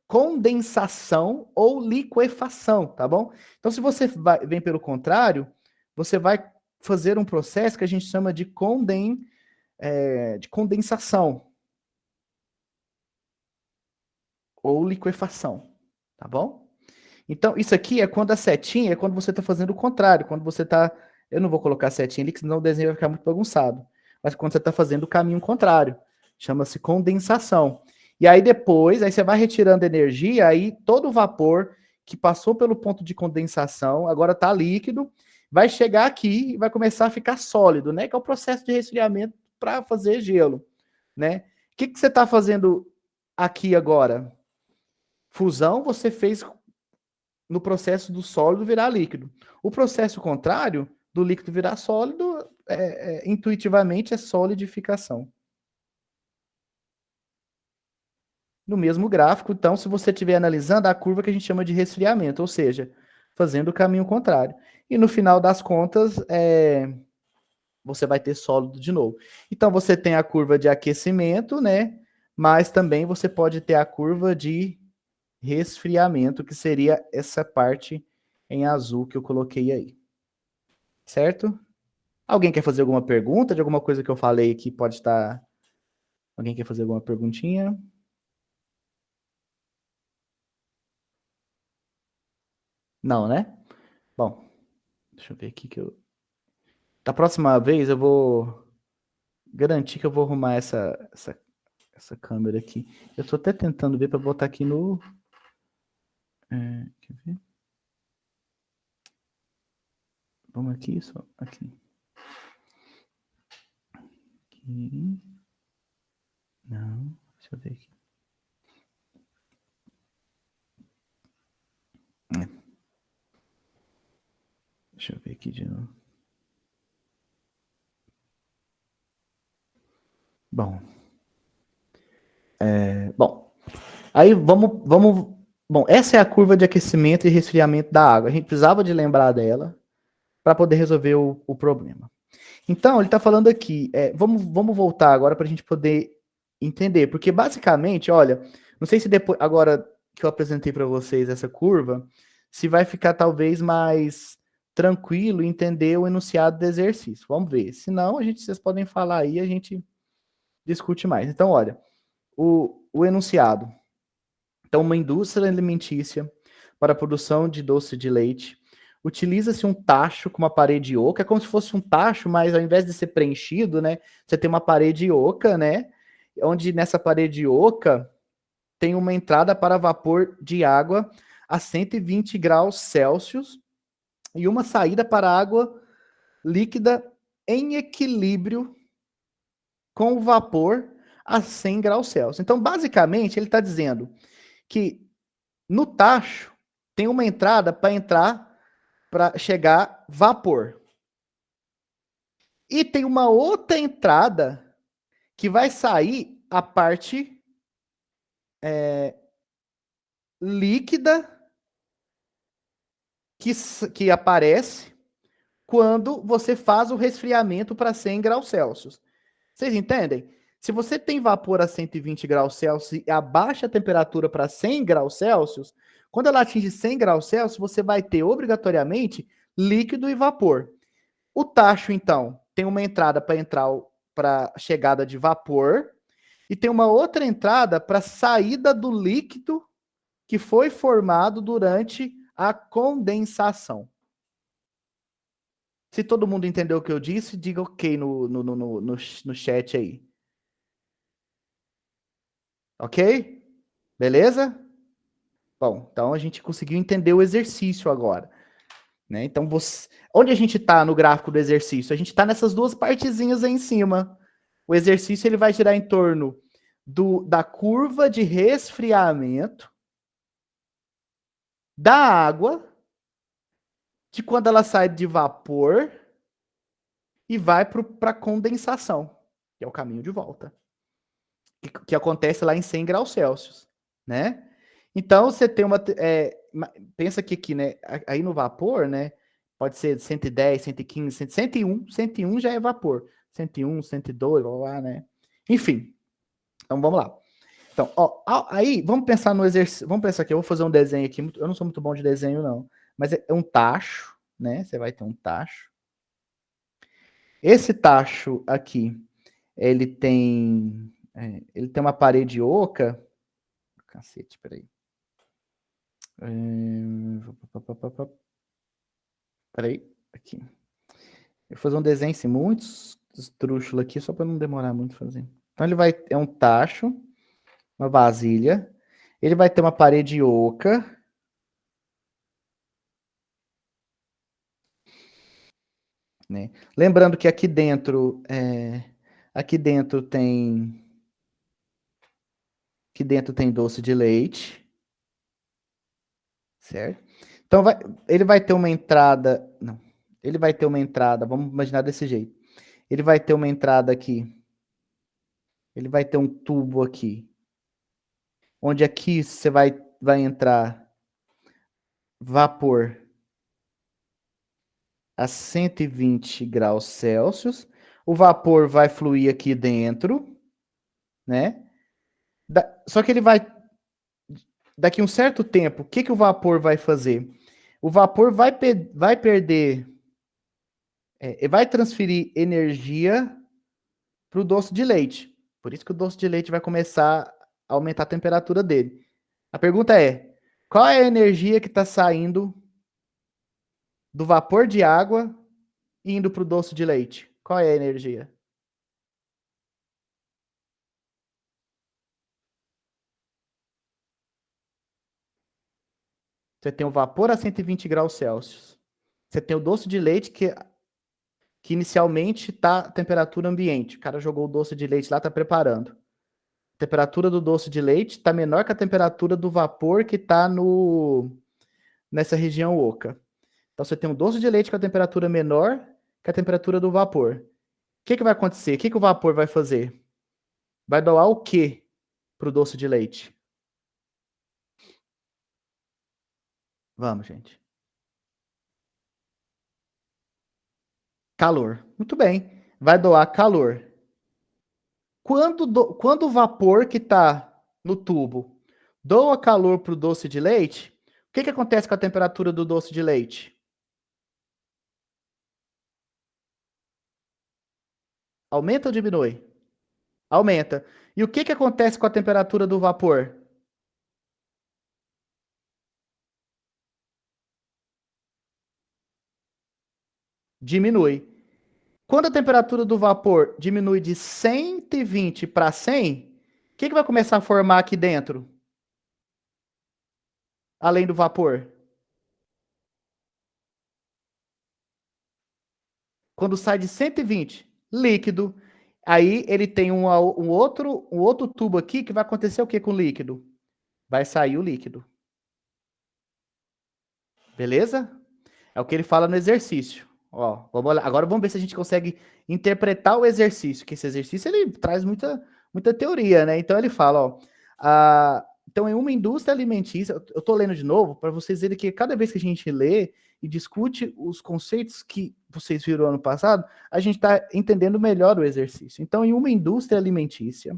condensação ou liquefação, tá bom? Então, se você vem pelo contrário, você vai fazer um processo que a gente chama de condensação ou liquefação, tá bom? Então, isso aqui é quando a setinha, é quando você está fazendo o contrário, quando você está... Eu não vou colocar a setinha ali, senão o desenho vai ficar muito bagunçado. Mas quando você está fazendo o caminho contrário, chama-se condensação. E aí depois, aí você vai retirando energia, aí todo o vapor que passou pelo ponto de condensação, agora está líquido, vai chegar aqui e vai começar a ficar sólido, né? Que é o processo de resfriamento para fazer gelo, né? O que você está fazendo aqui agora? Fusão você fez no processo do sólido virar líquido. O processo contrário, do líquido virar sólido, intuitivamente é solidificação. No mesmo gráfico, então, se você estiver analisando a curva que a gente chama de resfriamento, ou seja, fazendo o caminho contrário. E no final das contas, você vai ter sólido de novo. Então, você tem a curva de aquecimento, né? Mas também você pode ter a curva de resfriamento, que seria essa parte em azul que eu coloquei aí. Certo? Alguém quer fazer alguma pergunta de alguma coisa que eu falei que pode estar... Alguém quer fazer alguma perguntinha? Não, né? Bom, deixa eu ver aqui que eu... Da próxima vez eu vou garantir que eu vou arrumar essa câmera aqui. Eu tô até tentando ver para botar aqui no... quer ver? Vamos aqui, só aqui. Aqui. Não, deixa eu ver aqui. Deixa eu ver aqui de novo. Bom. Bom, aí vamos... Bom, essa é a curva de aquecimento e resfriamento da água. A gente precisava de lembrar dela para poder resolver o problema. Então, ele está falando aqui, vamos voltar agora para a gente poder entender, porque basicamente, olha, não sei se depois, agora que eu apresentei para vocês essa curva, se vai ficar talvez mais tranquilo e entender o enunciado do exercício. Vamos ver. Se não, vocês podem falar aí, a gente discute mais. Então, olha, o enunciado. Então, uma indústria alimentícia para a produção de doce de leite utiliza-se um tacho com uma parede oca, é como se fosse um tacho, mas ao invés de ser preenchido, né, você tem uma parede oca, né, onde nessa parede oca tem uma entrada para vapor de água a 120 graus Celsius e uma saída para água líquida em equilíbrio com o vapor a 100 graus Celsius. Então, basicamente, ele está dizendo que no tacho tem uma entrada para chegar vapor. E tem uma outra entrada que vai sair a parte líquida que aparece quando você faz o resfriamento para 100 graus Celsius. Vocês entendem? Se você tem vapor a 120 graus Celsius e abaixa a temperatura para 100 graus Celsius, quando ela atinge 100 graus Celsius, você vai ter obrigatoriamente líquido e vapor. O tacho, então, tem uma entrada para chegada de vapor e tem uma outra entrada para saída do líquido que foi formado durante a condensação. Se todo mundo entendeu o que eu disse, diga ok no chat aí. Ok? Beleza? Bom, então a gente conseguiu entender o exercício agora. Né? Então, onde a gente está no gráfico do exercício? A gente está nessas duas partezinhas aí em cima. O exercício ele vai girar em torno da curva de resfriamento da água, de quando ela sai de vapor e vai para a condensação, que é o caminho de volta, que acontece lá em 100 graus Celsius, né? Então, você tem pensa que aqui, né, aí no vapor, né, pode ser 110, 115, 101 já é vapor, 101, 102, blá, blá, né? Enfim, então vamos lá. Então, ó, aí, vamos pensar no exercício, vamos pensar aqui, eu vou fazer um desenho aqui, eu não sou muito bom de desenho não, mas é um tacho, né, você vai ter um tacho. Esse tacho aqui, ele tem uma parede oca. Cacete, peraí. Peraí, aqui. Eu vou fazer um desenho assim, muito estrúxulo aqui, só para não demorar muito fazer. Então ele é um tacho, uma vasilha. Ele vai ter uma parede oca. Né? Lembrando que aqui dentro tem doce de leite, certo? Então ele vai ter uma entrada, não, ele vai ter uma entrada, vamos imaginar desse jeito. Ele vai ter uma entrada aqui. Ele vai ter um tubo aqui. Onde aqui você vai entrar vapor a 120 graus Celsius. O vapor vai fluir aqui dentro, né? Só que ele vai daqui a um certo tempo, o que o vapor vai fazer? O vapor vai perder, vai transferir energia para o doce de leite. Por isso que o doce de leite vai começar a aumentar a temperatura dele. A pergunta é, qual é a energia que está saindo do vapor de água e indo para o doce de leite? Qual é a energia? Você tem o vapor a 120 graus Celsius. Você tem o doce de leite que inicialmente está a temperatura ambiente. O cara jogou o doce de leite lá, está preparando. A temperatura do doce de leite está menor que a temperatura do vapor que está nessa região oca. Então você tem um doce de leite com a temperatura menor que a temperatura do vapor. O que vai acontecer? O que o vapor vai fazer? Vai doar o que para o doce de leite? Vamos, gente. Calor. Muito bem. Vai doar calor. Quando o vapor que está no tubo doa calor para o doce de leite, o que acontece com a temperatura do doce de leite? Aumenta ou diminui? Aumenta. E o que acontece com a temperatura do vapor? Diminui. Quando a temperatura do vapor diminui de 120 para 100, o que vai começar a formar aqui dentro? Além do vapor? Quando sai de 120, líquido. Aí ele tem um outro tubo aqui que vai acontecer o que com o líquido? Vai sair o líquido. Beleza? É o que ele fala no exercício. Ó, vamos lá. Agora vamos ver se a gente consegue interpretar o exercício, que esse exercício ele traz muita teoria, né? Então ele fala, ó, então em uma indústria alimentícia, eu tô lendo de novo para vocês verem que cada vez que a gente lê e discute os conceitos que vocês viram ano passado, a gente está entendendo melhor o exercício. Então, em uma indústria alimentícia,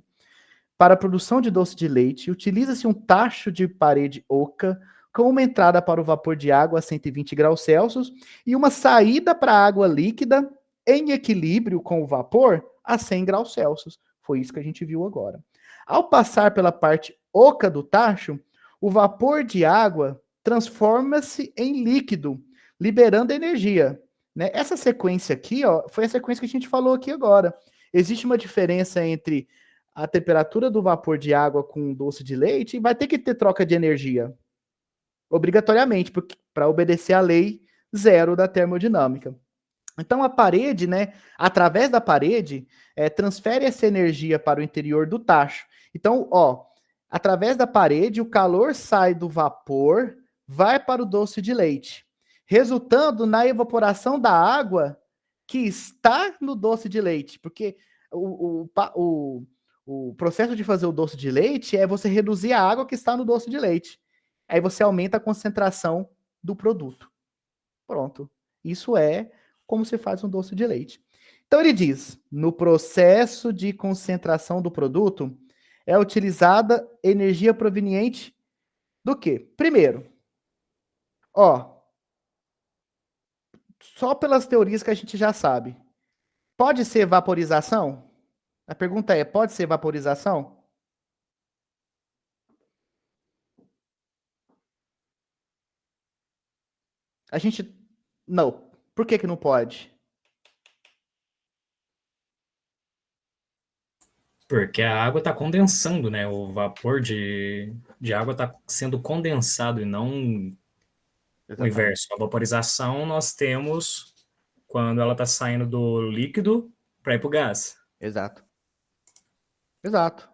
para a produção de doce de leite, utiliza-se um tacho de parede oca com uma entrada para o vapor de água a 120 graus Celsius e uma saída para a água líquida em equilíbrio com o vapor a 100 graus Celsius. Foi isso que a gente viu agora. Ao passar pela parte oca do tacho, o vapor de água transforma-se em líquido, liberando energia. Né? Essa sequência aqui, ó, foi a sequência que a gente falou aqui agora. Existe uma diferença entre a temperatura do vapor de água com doce de leite e vai ter que ter troca de energia. Obrigatoriamente, para obedecer à lei zero da termodinâmica. Então a parede, né, através da parede, transfere essa energia para o interior do tacho. Então, ó, através da parede, o calor sai do vapor, vai para o doce de leite, resultando na evaporação da água que está no doce de leite, porque o processo de fazer o doce de leite é você reduzir a água que está no doce de leite. Aí você aumenta a concentração do produto. Pronto. Isso é como se faz um doce de leite. Então ele diz, no processo de concentração do produto, é utilizada energia proveniente do quê? Primeiro, ó, só pelas teorias que a gente já sabe. Pode ser vaporização? A pergunta é, pode ser vaporização? A gente, não. Por que não pode? Porque a água está condensando, né? O vapor de água está sendo condensado e não o Exatamente. inverso. A vaporização nós temos quando ela está saindo do líquido para ir para o gás. Exato. Exato.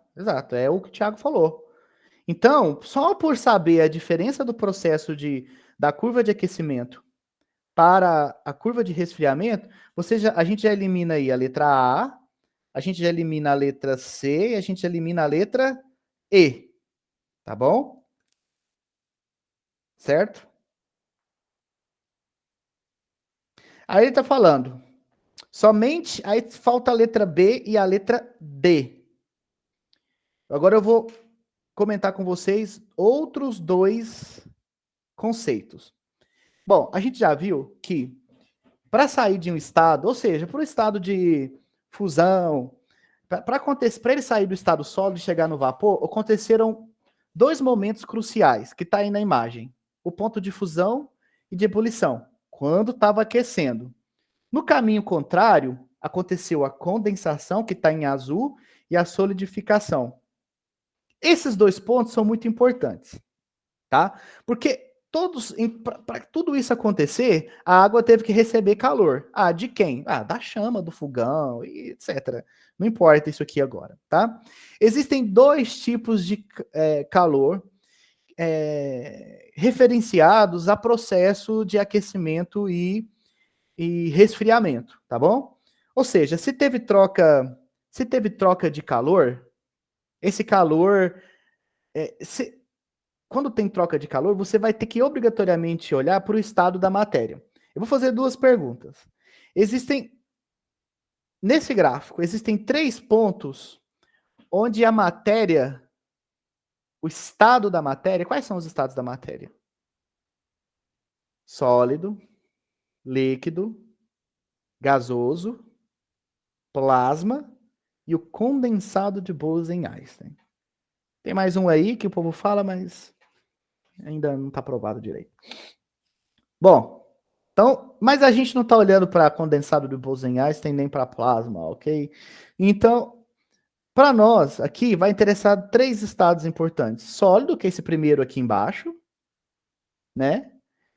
É o que o Thiago falou. Então, só por saber a diferença do processo da curva de aquecimento para a curva de resfriamento, a gente já elimina aí a letra a gente já elimina a letra C e a gente elimina a letra E. Tá bom? Certo? Aí ele está falando, somente, aí falta a letra B e a letra D. Agora eu vou comentar com vocês outros dois conceitos. Bom, a gente já viu que para sair de um estado, ou seja, para o estado de fusão, para ele sair do estado sólido e chegar no vapor, aconteceram dois momentos cruciais que está aí na imagem: o ponto de fusão e de ebulição, quando estava aquecendo. No caminho contrário, aconteceu a condensação, que está em azul, e a solidificação. Esses dois pontos são muito importantes, tá? Porque para tudo isso acontecer, a água teve que receber calor. Ah, de quem? Ah, da chama do fogão, e etc. Não importa isso aqui agora, tá? Existem dois tipos de calor referenciados a processo de aquecimento e resfriamento, tá bom? Ou seja, se teve troca de calor, esse calor, quando tem troca de calor, você vai ter que obrigatoriamente olhar para o estado da matéria. Eu vou fazer duas perguntas. Nesse gráfico, existem 3 pontos onde a matéria, o estado da matéria, quais são os estados da matéria? Sólido, líquido, gasoso plasma e o condensado de Bose-Einstein. Tem mais um aí que o povo fala, mas ainda não está provado direito. Bom, então, mas a gente não está olhando para condensado de Bose-Einstein nem para plasma, ok? Então, para nós aqui vai interessar 3 estados importantes: sólido, que é esse primeiro aqui embaixo, né?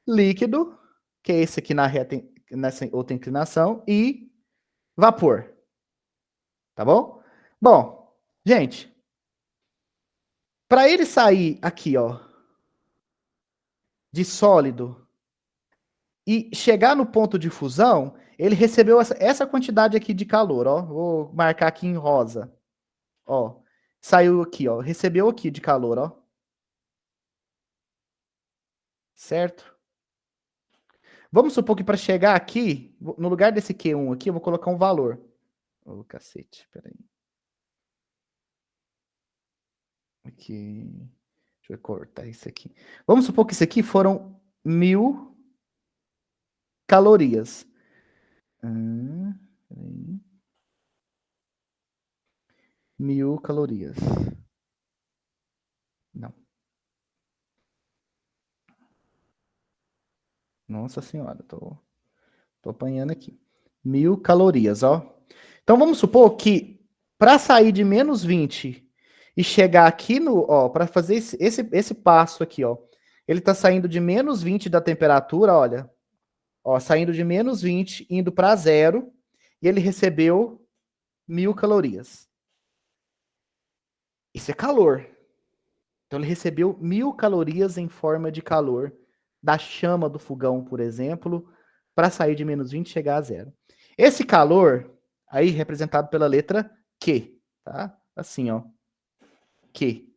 Líquido, que é esse aqui nessa outra inclinação, e vapor. Tá bom? Bom, gente, para ele sair aqui, ó, de sólido e chegar no ponto de fusão, ele recebeu essa quantidade aqui de calor, ó. Vou marcar aqui em rosa. Ó, saiu aqui, ó, recebeu aqui de calor, ó. Certo? Vamos supor que para chegar aqui, no lugar desse Q1 aqui, eu vou colocar um valor. Ô, cacete, peraí. Aqui. Deixa eu cortar isso aqui. Vamos supor que isso aqui foram 1000 calorias. Peraí. 1000 calorias. Não. Nossa senhora, tô apanhando aqui. 1000 calorias, ó. Então vamos supor que para sair de menos 20 e chegar aqui no, ó, para fazer esse passo aqui, ó, ele tá saindo de menos 20 da temperatura, olha, ó, saindo de menos 20, indo para 0, e ele recebeu 1000 calorias. Isso é calor. Então ele recebeu 1000 calorias em forma de calor da chama do fogão, por exemplo, para sair de menos 20 e chegar a 0. Esse calor, aí representado pela letra Q, tá? Assim, ó. Q.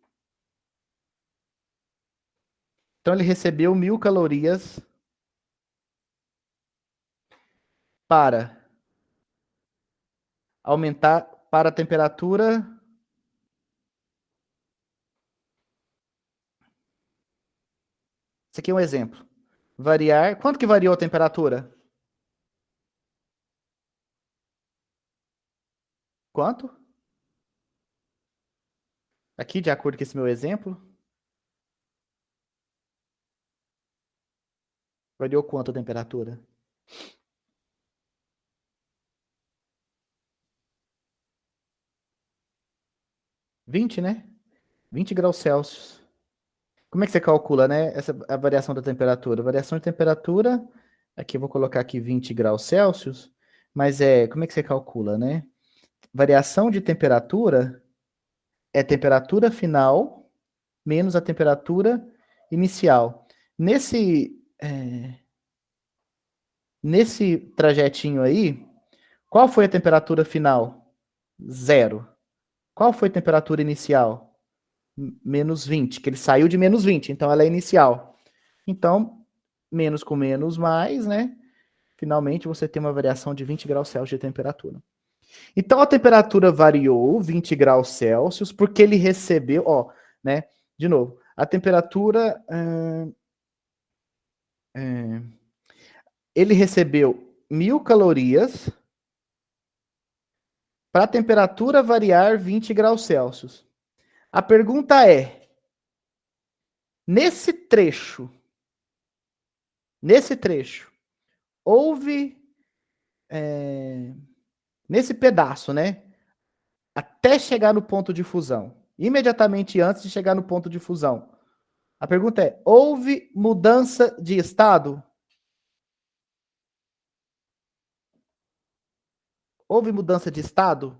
Então ele recebeu 1000 calorias para aumentar para a temperatura. Esse aqui é um exemplo. Variar. Quanto que variou a temperatura? Quanto? Aqui, de acordo com esse meu exemplo. Variou quanto a temperatura? 20, né? 20 graus Celsius. Como é que você calcula, né? A variação da temperatura? Variação de temperatura, aqui eu vou colocar aqui 20 graus Celsius, mas como é que você calcula, né? Variação de temperatura é temperatura final menos a temperatura inicial. Nesse trajetinho aí, qual foi a temperatura final? 0. Qual foi a temperatura inicial? Menos 20, que ele saiu de menos 20, então ela é inicial. Então, menos com menos, mais, né? Finalmente você tem uma variação de 20 graus Celsius de temperatura. Então a temperatura variou 20 graus Celsius porque ele recebeu, ó, né? De novo, a temperatura. Ele recebeu 1000 calorias para a temperatura variar 20 graus Celsius. A pergunta é: nesse trecho, houve, nesse pedaço, né, até chegar no ponto de fusão, imediatamente antes de chegar no ponto de fusão, a pergunta é: houve mudança de estado? Houve mudança de estado?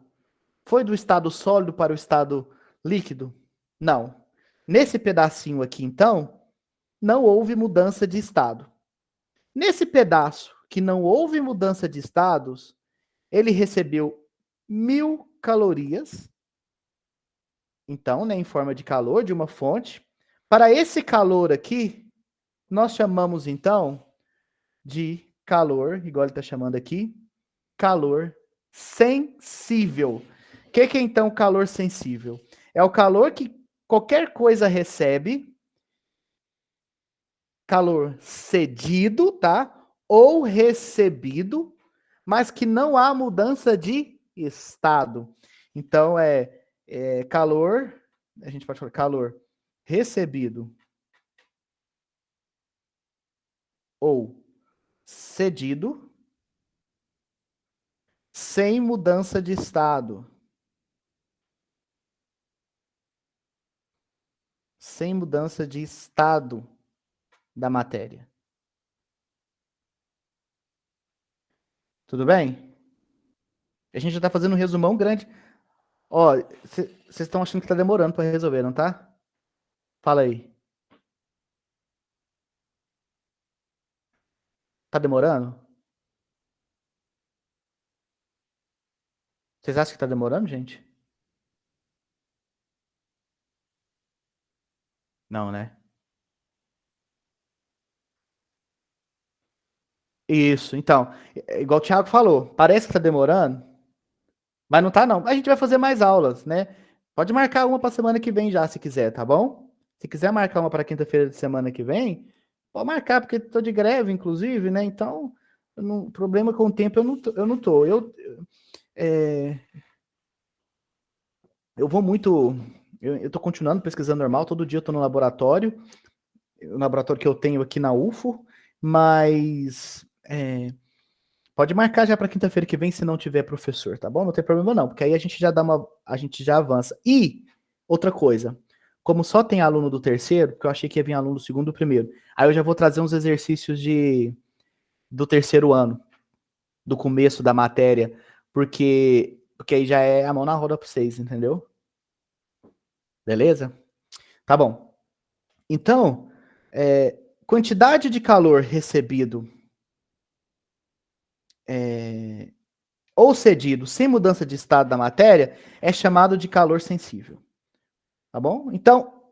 Foi do estado sólido para o estado líquido? Não. Nesse pedacinho aqui, então, não houve mudança de estado. Nesse pedaço que não houve mudança de estados, ele recebeu 1000 calorias, então, né, em forma de calor de uma fonte. Para esse calor aqui, nós chamamos então de calor, igual ele está chamando aqui, calor sensível. O que é então calor sensível? É o calor que qualquer coisa recebe, calor cedido, tá? Ou recebido, mas que não há mudança de estado. Então, calor, a gente pode falar calor recebido ou cedido sem mudança de estado. Sem mudança de estado da matéria. Tudo bem? A gente já está fazendo um resumão grande. Ó, vocês estão achando que está demorando para resolver, não tá? Fala aí. Tá demorando? Vocês acham que tá demorando, gente? Não, né? Isso, então, igual o Thiago falou, parece que tá demorando, mas não tá não. A gente vai fazer mais aulas, né? Pode marcar uma para semana que vem já, se quiser, tá bom? Se quiser marcar uma para quinta-feira de semana que vem, pode marcar, porque tô de greve, inclusive, né? Então, problema com o tempo eu não tô. Eu vou muito. Eu tô continuando pesquisando normal, todo dia eu tô no laboratório, o laboratório que eu tenho aqui na UFO, mas pode marcar já para quinta-feira que vem se não tiver professor, tá bom? Não tem problema não, porque aí a gente já avança. E outra coisa, como só tem aluno do terceiro, porque eu achei que ia vir aluno do segundo e do primeiro, aí eu já vou trazer uns exercícios do terceiro ano, do começo da matéria, porque aí já é a mão na roda para vocês, entendeu? Beleza? Tá bom. Então, quantidade de calor recebido ou cedido sem mudança de estado da matéria é chamado de calor sensível. Tá bom? Então,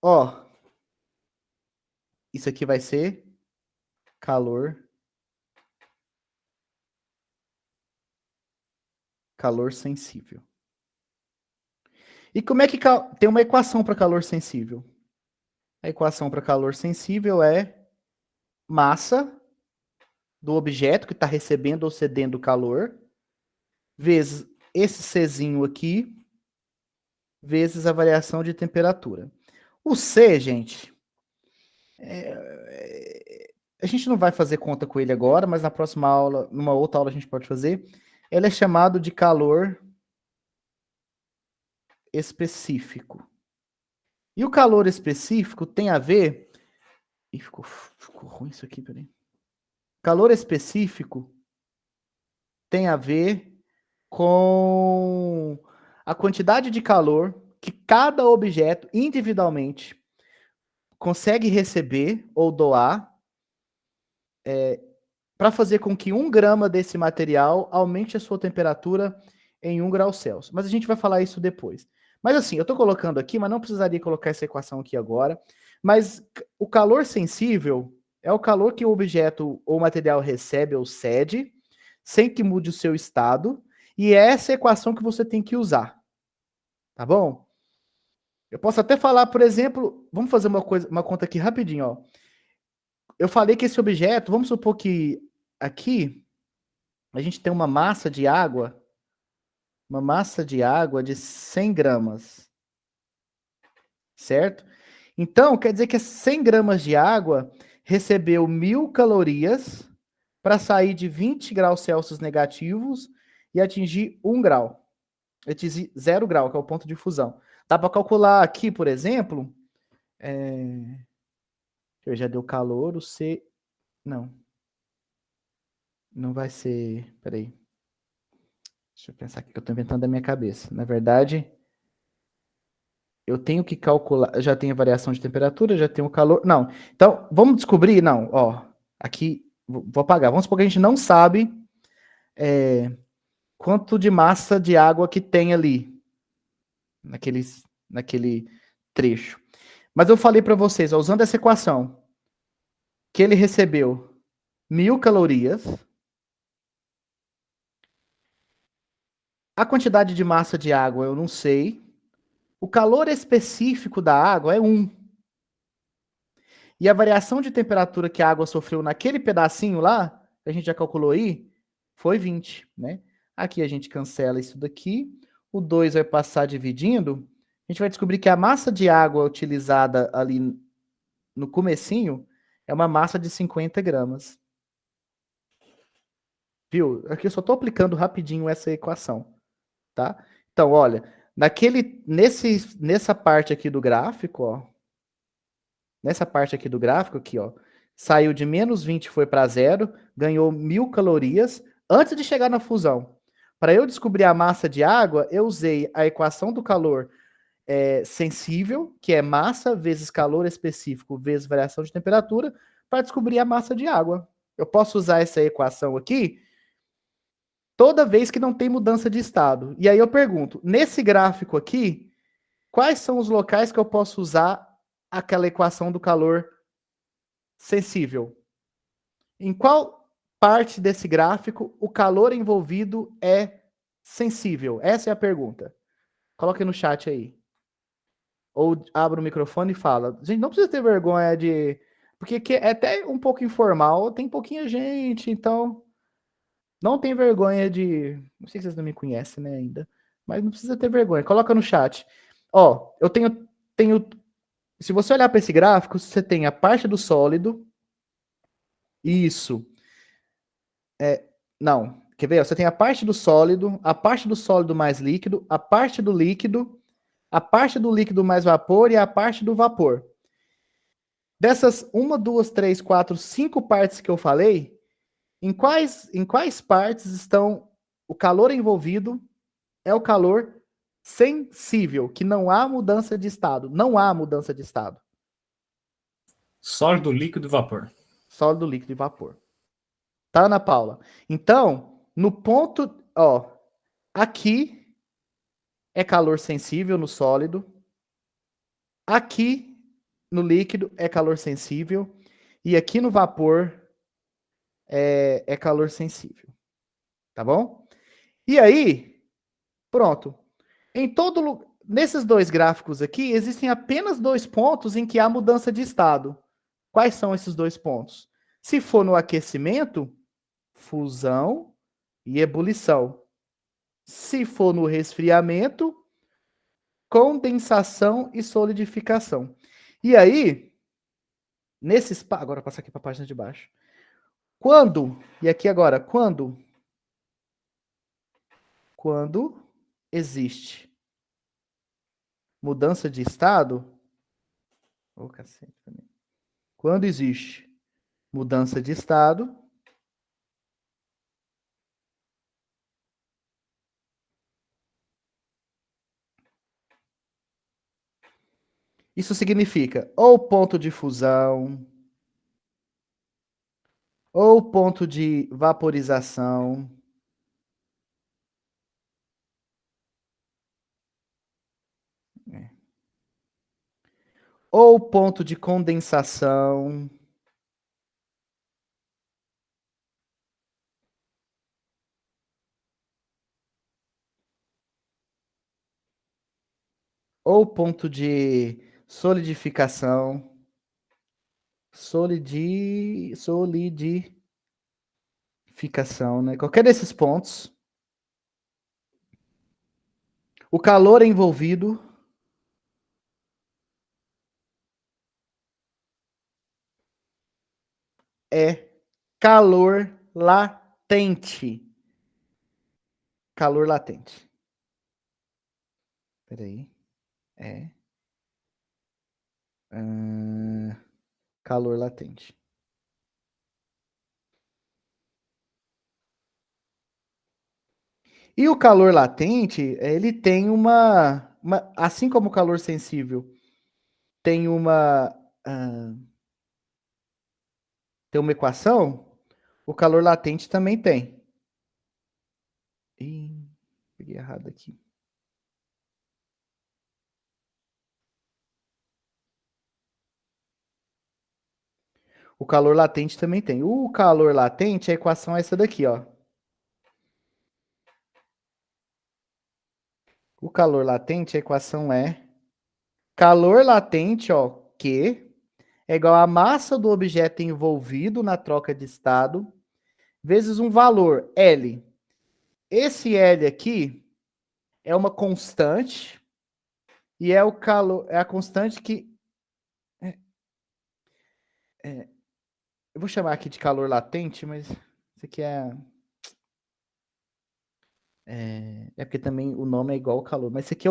ó, isso aqui vai ser calor sensível. E como é que tem uma equação para calor sensível? A equação para calor sensível é massa do objeto que está recebendo ou cedendo calor, vezes esse Czinho aqui, vezes a variação de temperatura. O C, gente, a gente não vai fazer conta com ele agora, mas na próxima aula, numa outra aula a gente pode fazer. Ele é chamado de calor específico. E o calor específico tem a ver... Ih, ficou ruim isso aqui, peraí. Calor específico tem a ver com a quantidade de calor que cada objeto individualmente consegue receber ou doar para fazer com que 1 grama desse material aumente a sua temperatura em 1 grau Celsius. Mas a gente vai falar isso depois. Mas assim, eu estou colocando aqui, mas não precisaria colocar essa equação aqui agora. Mas o calor sensível é o calor que o objeto ou material recebe ou cede, sem que mude o seu estado, e é essa equação que você tem que usar. Tá bom? Eu posso até falar, por exemplo, vamos fazer uma conta aqui rapidinho, ó. Eu falei que esse objeto, vamos supor que aqui a gente tem uma massa de água de 100 gramas, certo? Então, quer dizer que 100 gramas de água recebeu 1000 calorias para sair de 20 graus Celsius negativos e atingir 1 grau. Atingir 0 grau, que é o ponto de fusão. Dá para calcular aqui, por exemplo, eu já deu calor, o C... Não vai ser... Peraí. Deixa eu pensar aqui que eu estou inventando da minha cabeça. Na verdade, eu tenho que calcular... Já tenho a variação de temperatura, já tenho o calor... Não. Então, vamos descobrir? Não, ó. Aqui, vou apagar. Vamos supor que a gente não sabe quanto de massa de água que tem ali. Naquele trecho. Mas eu falei para vocês, ó, usando essa equação, que ele recebeu 1000 calorias. A quantidade de massa de água eu não sei. O calor específico da água é 1. E a variação de temperatura que a água sofreu naquele pedacinho lá, que a gente já calculou aí, foi 20, né? Aqui a gente cancela isso daqui. O 2 vai passar dividindo. A gente vai descobrir que a massa de água utilizada ali no comecinho é uma massa de 50 gramas. Viu? Aqui eu só estou aplicando rapidinho essa equação, tá? Então, olha, nessa parte aqui do gráfico, ó, nessa parte aqui do gráfico, aqui, ó, saiu de menos 20 foi para zero, ganhou 1.000 calorias antes de chegar na fusão. Para eu descobrir a massa de água, eu usei a equação do calor sensível, que é massa vezes calor específico vezes variação de temperatura, para descobrir a massa de água. Eu posso usar essa equação aqui toda vez que não tem mudança de estado. E aí eu pergunto, nesse gráfico aqui, quais são os locais que eu posso usar aquela equação do calor sensível? Em qual parte desse gráfico o calor envolvido é sensível? Essa é a pergunta. Coloque no chat aí. Ou abra o microfone e fala. Gente, não precisa ter vergonha de... Porque é até um pouco informal, tem pouquinha gente, então... Não tem vergonha de... Não sei se vocês não me conhecem, né, ainda. Mas não precisa ter vergonha. Coloca no chat. Ó, eu tenho... Se você olhar para esse gráfico, você tem a parte do sólido. Isso. Não. Quer ver? Você tem a parte do sólido mais líquido, a parte do líquido mais vapor e a parte do vapor. Dessas 1, 2, 3, 4, 5 partes que eu falei, em quais partes estão o calor envolvido é o calor sensível, que não há mudança de estado. Não há mudança de estado. Sólido, líquido e vapor. Sólido, líquido e vapor. Tá, Ana Paula? Então, no ponto, ó, aqui é calor sensível no sólido. Aqui no líquido é calor sensível. E aqui no vapor é calor sensível. Tá bom? E aí, pronto. Nesses dois gráficos aqui, existem apenas 2 pontos em que há mudança de estado. Quais são esses 2 pontos? Se for no aquecimento, fusão e ebulição. Se for no resfriamento, condensação e solidificação. E aí, agora passar aqui para a página de baixo. E aqui agora, quando existe mudança de estado, quando existe mudança de estado, isso significa ou ponto de fusão, ou ponto de vaporização, ou ponto de condensação, ou ponto de solidificação, solidificação, né? Qualquer desses pontos, o calor envolvido é calor latente. Calor latente. Peraí. Calor latente. E o calor latente, ele tem assim como o calor sensível tem uma equação, o calor latente também tem. Ih, peguei errado aqui. O calor latente também tem. O calor latente, a equação é essa daqui, ó. O calor latente, a equação é calor latente, ó, Q, é igual à massa do objeto envolvido na troca de estado, vezes um valor, L. esse L aqui é uma constante e é o calor, é a constante que eu vou chamar aqui de calor latente, mas isso aqui é porque também o nome é igual ao calor, mas isso aqui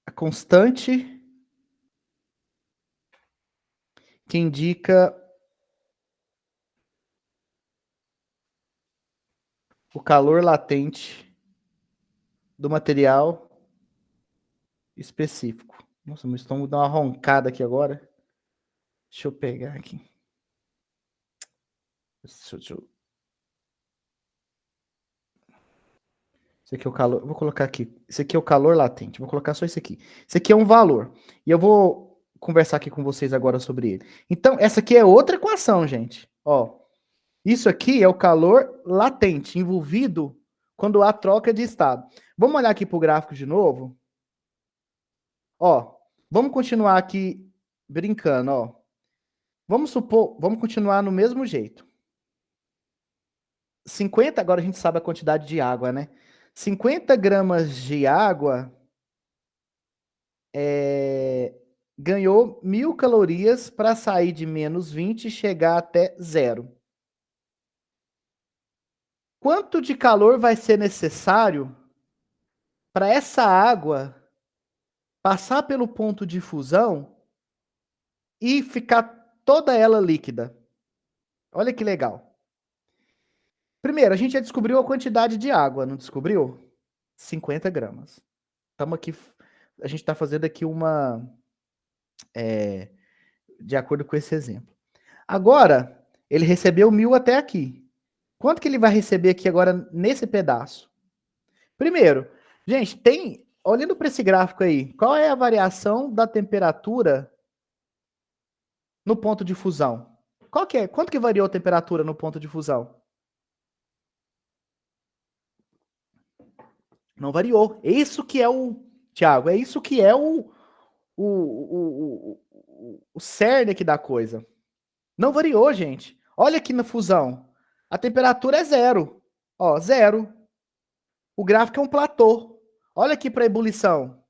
a constante que indica o calor latente do material específico. Nossa, meu estômago dá uma roncada aqui agora. Deixa eu pegar aqui. Deixa eu... Esse aqui é o calor. Vou colocar aqui. Esse aqui é o calor latente. Vou colocar só esse aqui. Esse aqui é um valor. E eu vou conversar aqui com vocês agora sobre ele. Então, essa aqui é outra equação, gente. Ó, isso aqui é o calor latente envolvido quando há troca de estado. Vamos olhar aqui para o gráfico de novo. Ó, vamos continuar aqui brincando, ó. Vamos continuar no mesmo jeito. 50, agora a gente sabe a quantidade de água, né? 50 gramas de água ganhou 1.000 calorias para sair de menos 20 e chegar até zero. Quanto de calor vai ser necessário para essa água passar pelo ponto de fusão e ficar toda ela líquida? Olha que legal. Primeiro, a gente já descobriu a quantidade de água, não descobriu? 50 gramas. Estamos aqui, a gente está fazendo aqui de acordo com esse exemplo. Agora, ele recebeu 1.000 até aqui. Quanto que ele vai receber aqui agora nesse pedaço? Primeiro, gente, olhando para esse gráfico aí, qual é a variação da temperatura no ponto de fusão? Quanto que variou a temperatura no ponto de fusão? Não variou. É isso que é Tiago, é isso que é o cerne aqui da coisa. Não variou, gente. Olha aqui na fusão. A temperatura é zero. Ó, zero. O gráfico é um platô. Olha aqui para a ebulição.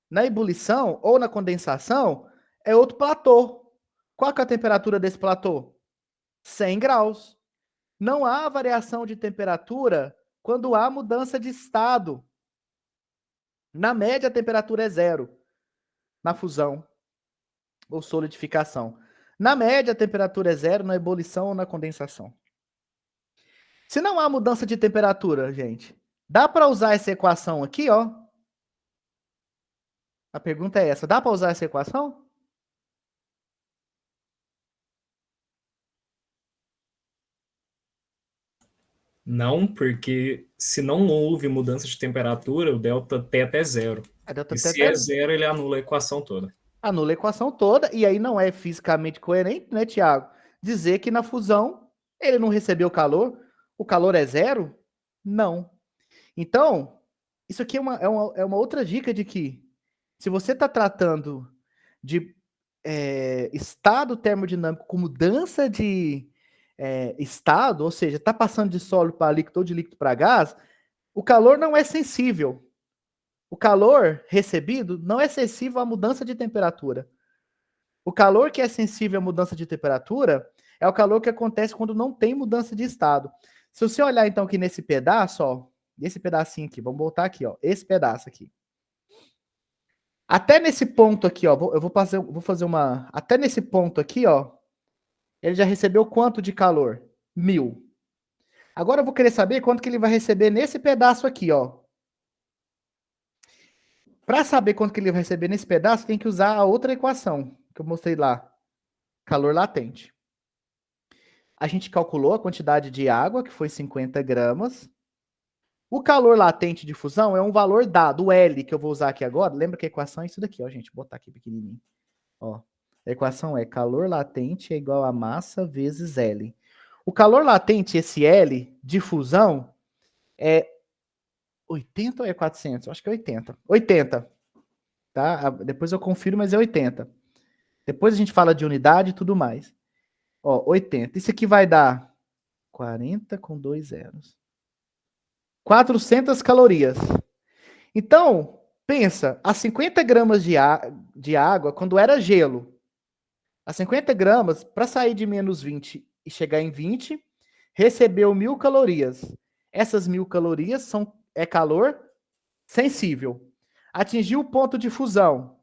Na ebulição ou na condensação é outro platô. Qual que é a temperatura desse platô? 100 graus. Não há variação de temperatura quando há mudança de estado. Na média, a temperatura é zero na fusão ou solidificação. Na média, a temperatura é zero na ebulição ou na condensação. Se não há mudança de temperatura, gente, dá para usar essa equação aqui, ó? A pergunta é essa. Dá para usar essa equação? Não, porque se não houve mudança de temperatura, o delta T é zero. E se é zero, ele anula a equação toda. Anula a equação toda, e aí não é fisicamente coerente, né, Tiago? Dizer que na fusão ele não recebeu calor, o calor é zero? Não. Então, isso aqui é uma outra dica de que, se você está tratando de estado termodinâmico com mudança de estado, ou seja, está passando de sólido para líquido ou de líquido para gás, o calor não é sensível. O calor recebido não é sensível à mudança de temperatura. O calor que é sensível à mudança de temperatura é o calor que acontece quando não tem mudança de estado. Se você olhar então aqui nesse pedaço, ó, esse pedacinho aqui, vamos voltar aqui, ó, esse pedaço aqui. Até nesse ponto aqui, ó, eu vou fazer uma... Até nesse ponto aqui, ó, ele já recebeu quanto de calor? 1.000. Agora eu vou querer saber quanto que ele vai receber nesse pedaço aqui, ó. Para saber quanto que ele vai receber nesse pedaço, tem que usar a outra equação que eu mostrei lá. Calor latente. A gente calculou a quantidade de água, que foi 50 gramas. O calor latente de fusão é um valor dado, o L, que eu vou usar aqui agora. Lembra que a equação é isso daqui, ó, gente. Vou botar aqui pequenininho. Ó, a equação é calor latente é igual a massa vezes L. O calor latente, esse L, de fusão, é 80 ou é 400? Acho que é 80. 80. Tá? Depois eu confiro, mas é 80. Depois a gente fala de unidade e tudo mais. Ó, 80. Isso aqui vai dar 40 com 2 zeros. 400 calorias. Então, pensa, a 50 gramas de água, quando era gelo, a 50 gramas, para sair de menos 20 e chegar em 20, recebeu 1.000 calorias. Essas 1.000 calorias é calor sensível. Atingiu o ponto de fusão.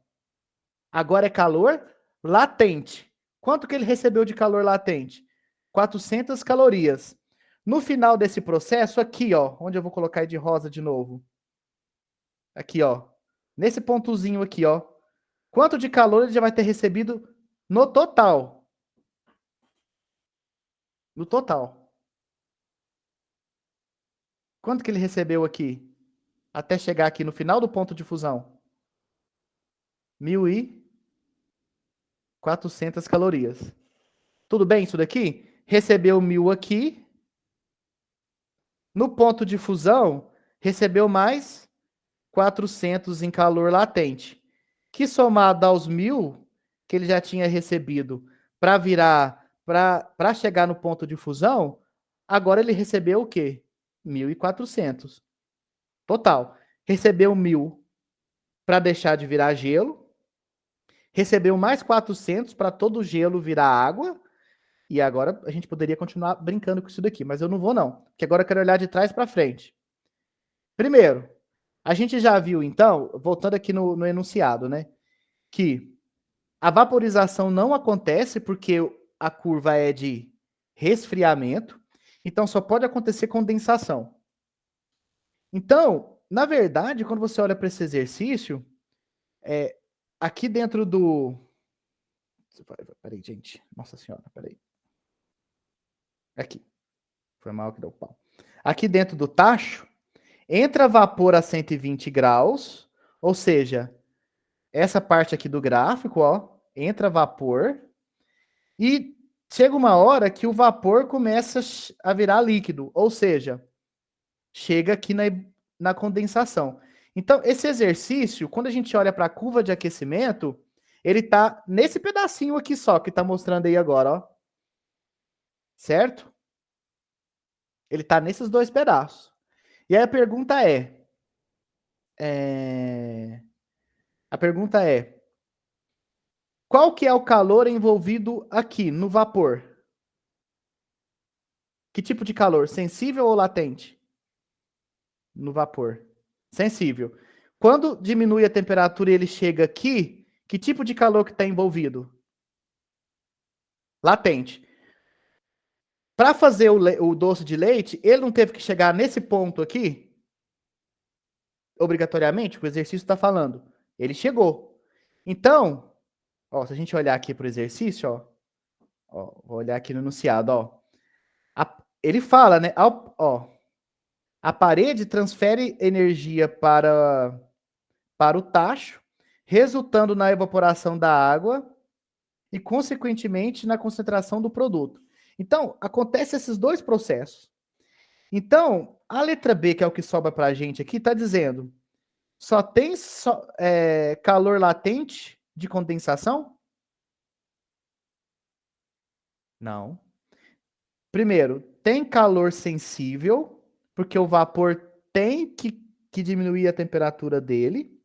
Agora é calor latente. Quanto que ele recebeu de calor latente? 400 calorias. No final desse processo, aqui, ó, onde eu vou colocar de rosa de novo. Aqui, ó. Nesse pontozinho aqui, ó. Quanto de calor ele já vai ter recebido no total? No total. Quanto que ele recebeu aqui? Até chegar aqui no final do ponto de fusão. 1.400 calorias. Tudo bem isso daqui? Recebeu 1.000 aqui. No ponto de fusão, recebeu mais 400 em calor latente. Que somado aos 1.000 que ele já tinha recebido para chegar no ponto de fusão, agora ele recebeu o quê? 1.400. Total. Recebeu 1.000 para deixar de virar gelo. Recebeu mais 400 para todo o gelo virar água. E agora a gente poderia continuar brincando com isso daqui, mas eu não vou não, porque agora eu quero olhar de trás para frente. Primeiro, a gente já viu então, voltando aqui no enunciado, né, que a vaporização não acontece porque a curva é de resfriamento, então só pode acontecer condensação. Então, na verdade, quando você olha para esse exercício, aqui dentro do... Peraí, gente. Nossa senhora, peraí. Aqui. Foi mal que deu pau. Aqui dentro do tacho, entra vapor a 120 graus, ou seja, essa parte aqui do gráfico, ó, entra vapor, e chega uma hora que o vapor começa a virar líquido, ou seja, chega aqui na condensação. Então, esse exercício, quando a gente olha para a curva de aquecimento, ele está nesse pedacinho aqui só, que está mostrando aí agora, ó. Certo? Ele está nesses dois pedaços. E aí a pergunta é, qual que é o calor envolvido aqui no vapor? Que tipo de calor? Sensível ou latente? No vapor. Sensível. Quando diminui a temperatura e ele chega aqui, que tipo de calor que está envolvido? Latente. Para fazer o doce de leite, ele não teve que chegar nesse ponto aqui? Obrigatoriamente, o exercício está falando. Ele chegou. Então, ó, se a gente olhar aqui para o exercício, ó, vou olhar aqui no enunciado, ó. Ele fala, né? A parede transfere energia para o tacho, resultando na evaporação da água e, consequentemente, na concentração do produto. Então, acontece esses dois processos. Então, a letra B, que é o que sobra para a gente aqui, está dizendo só tem calor latente de condensação? Não. Primeiro, tem calor sensível, porque o vapor tem que diminuir a temperatura dele.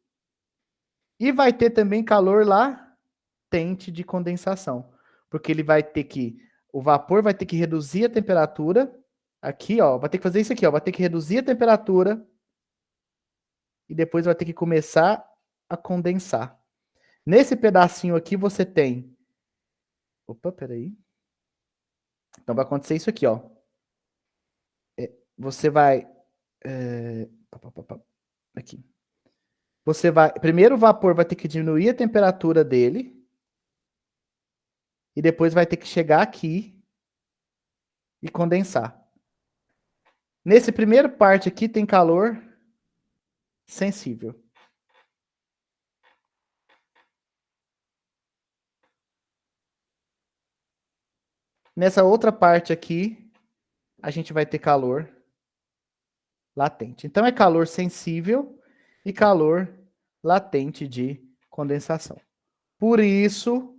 E vai ter também calor latente de condensação, porque ele vai ter que... O vapor vai ter que reduzir a temperatura. Aqui, ó, vai ter que fazer isso aqui, ó. Vai ter que reduzir a temperatura e depois vai ter que começar a condensar. Nesse pedacinho aqui você tem... Opa, peraí. Então vai acontecer isso aqui, ó. Você vai... Aqui. Você vai... Primeiro o vapor vai ter que diminuir a temperatura dele. E depois vai ter que chegar aqui e condensar. Nesse primeiro parte aqui tem calor sensível. Nessa outra parte aqui, a gente vai ter calor latente. Então é calor sensível e calor latente de condensação. Por isso,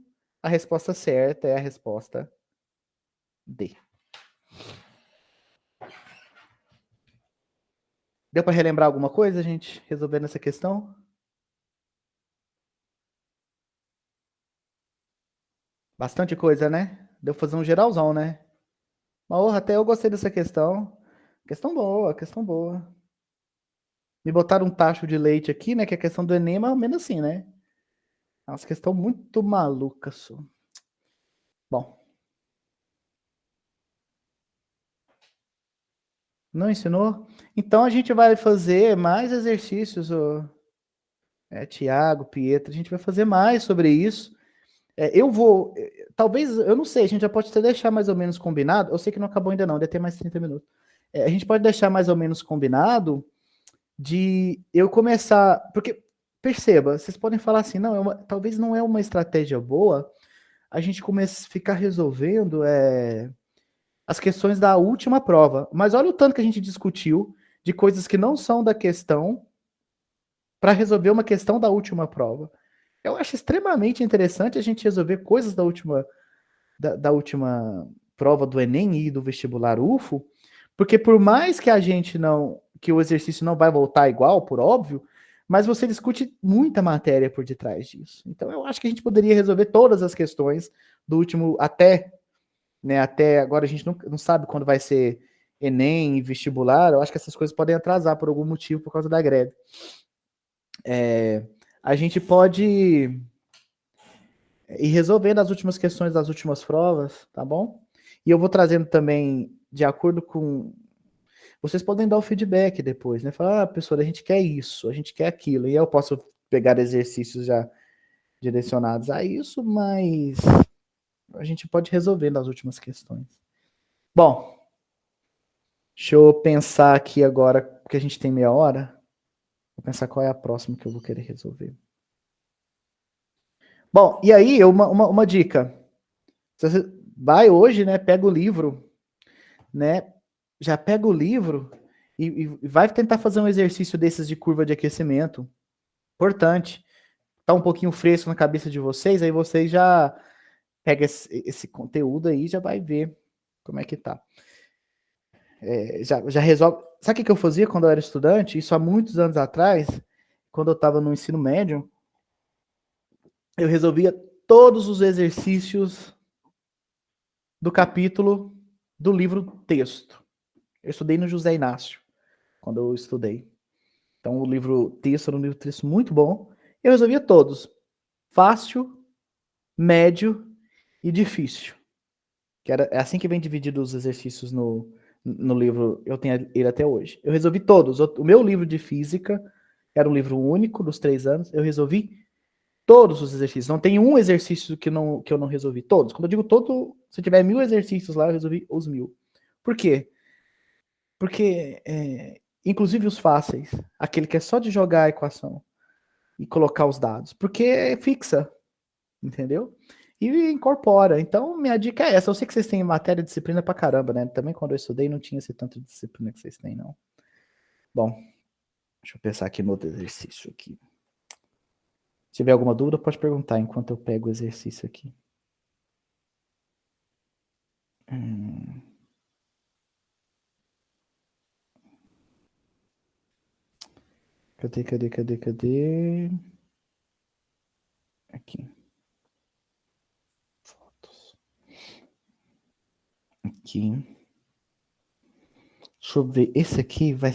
a resposta certa é a resposta D. Deu para relembrar alguma coisa, gente, resolvendo essa questão? Bastante coisa, né? Deu pra fazer um geralzão, né? Mas até eu gostei dessa questão. Questão boa, questão boa. Me botaram um tacho de leite aqui, né? Que é a questão do Enem, mais ou menos assim, né? É uma questão muito maluca, só. Bom. Não ensinou? Então a gente vai fazer mais exercícios, Tiago, Pietro, a gente vai fazer mais sobre isso. Eu vou, talvez, eu não sei, a gente já pode até deixar mais ou menos combinado. Eu sei que não acabou ainda não, deve ter mais 30 minutos. A gente pode deixar mais ou menos combinado de eu começar, porque perceba, vocês podem falar assim, não, talvez não é uma estratégia boa a gente começa a ficar resolvendo as questões da última prova. Mas olha o tanto que a gente discutiu de coisas que não são da questão para resolver uma questão da última prova. Eu acho extremamente interessante a gente resolver coisas da última prova do Enem e do vestibular UFO, porque por mais que a gente não, que o exercício não vai voltar igual, por óbvio, mas você discute muita matéria por detrás disso. Então eu acho que a gente poderia resolver todas as questões do último até agora a gente não sabe quando vai ser Enem e vestibular. Eu acho que essas coisas podem atrasar por algum motivo por causa da greve. A gente pode ir resolvendo as últimas questões das últimas provas, tá bom? E eu vou trazendo também, de acordo com... Vocês podem dar o feedback depois, né? Falar, professor, a gente quer isso, a gente quer aquilo. E eu posso pegar exercícios já direcionados a isso, mas a gente pode resolver nas últimas questões. Bom, deixa eu pensar aqui agora, porque a gente tem meia hora. Vou pensar qual é a próxima que eu vou querer resolver. Bom, e aí, uma dica. Você vai hoje, né? Pega o livro, né? Já pega o livro e vai tentar fazer um exercício desses de curva de aquecimento. Importante. Tá um pouquinho fresco na cabeça de vocês, aí vocês já pega esse conteúdo aí e já vai ver como é que tá. Já resolve. Sabe o que eu fazia quando eu era estudante? Isso há muitos anos atrás, quando eu estava no ensino médio, eu resolvia todos os exercícios do capítulo do livro texto. Eu estudei no José Inácio, quando eu estudei. Então, o livro texto era um livro texto muito bom. Eu resolvia todos. Fácil, médio e difícil. É assim que vem dividido os exercícios no livro. Eu tenho ele até hoje. Eu resolvi todos. O meu livro de física era um livro único dos 3 anos. Eu resolvi todos os exercícios. Não tem um exercício que eu não resolvi. Todos. Quando eu digo todo, se tiver 1000 exercícios lá, eu resolvi os 1000. Por quê? Porque, inclusive os fáceis, aquele que é só de jogar a equação e colocar os dados, porque fixa, entendeu? E incorpora. Então, minha dica é essa. Eu sei que vocês têm matéria de disciplina pra caramba, né? Também quando eu estudei não tinha esse tanto de disciplina que vocês têm, não. Bom, deixa eu pensar aqui no outro exercício aqui. Se tiver alguma dúvida, pode perguntar enquanto eu pego o exercício aqui. Cadê? Aqui. Fotos. Aqui. Deixa eu ver. Esse aqui vai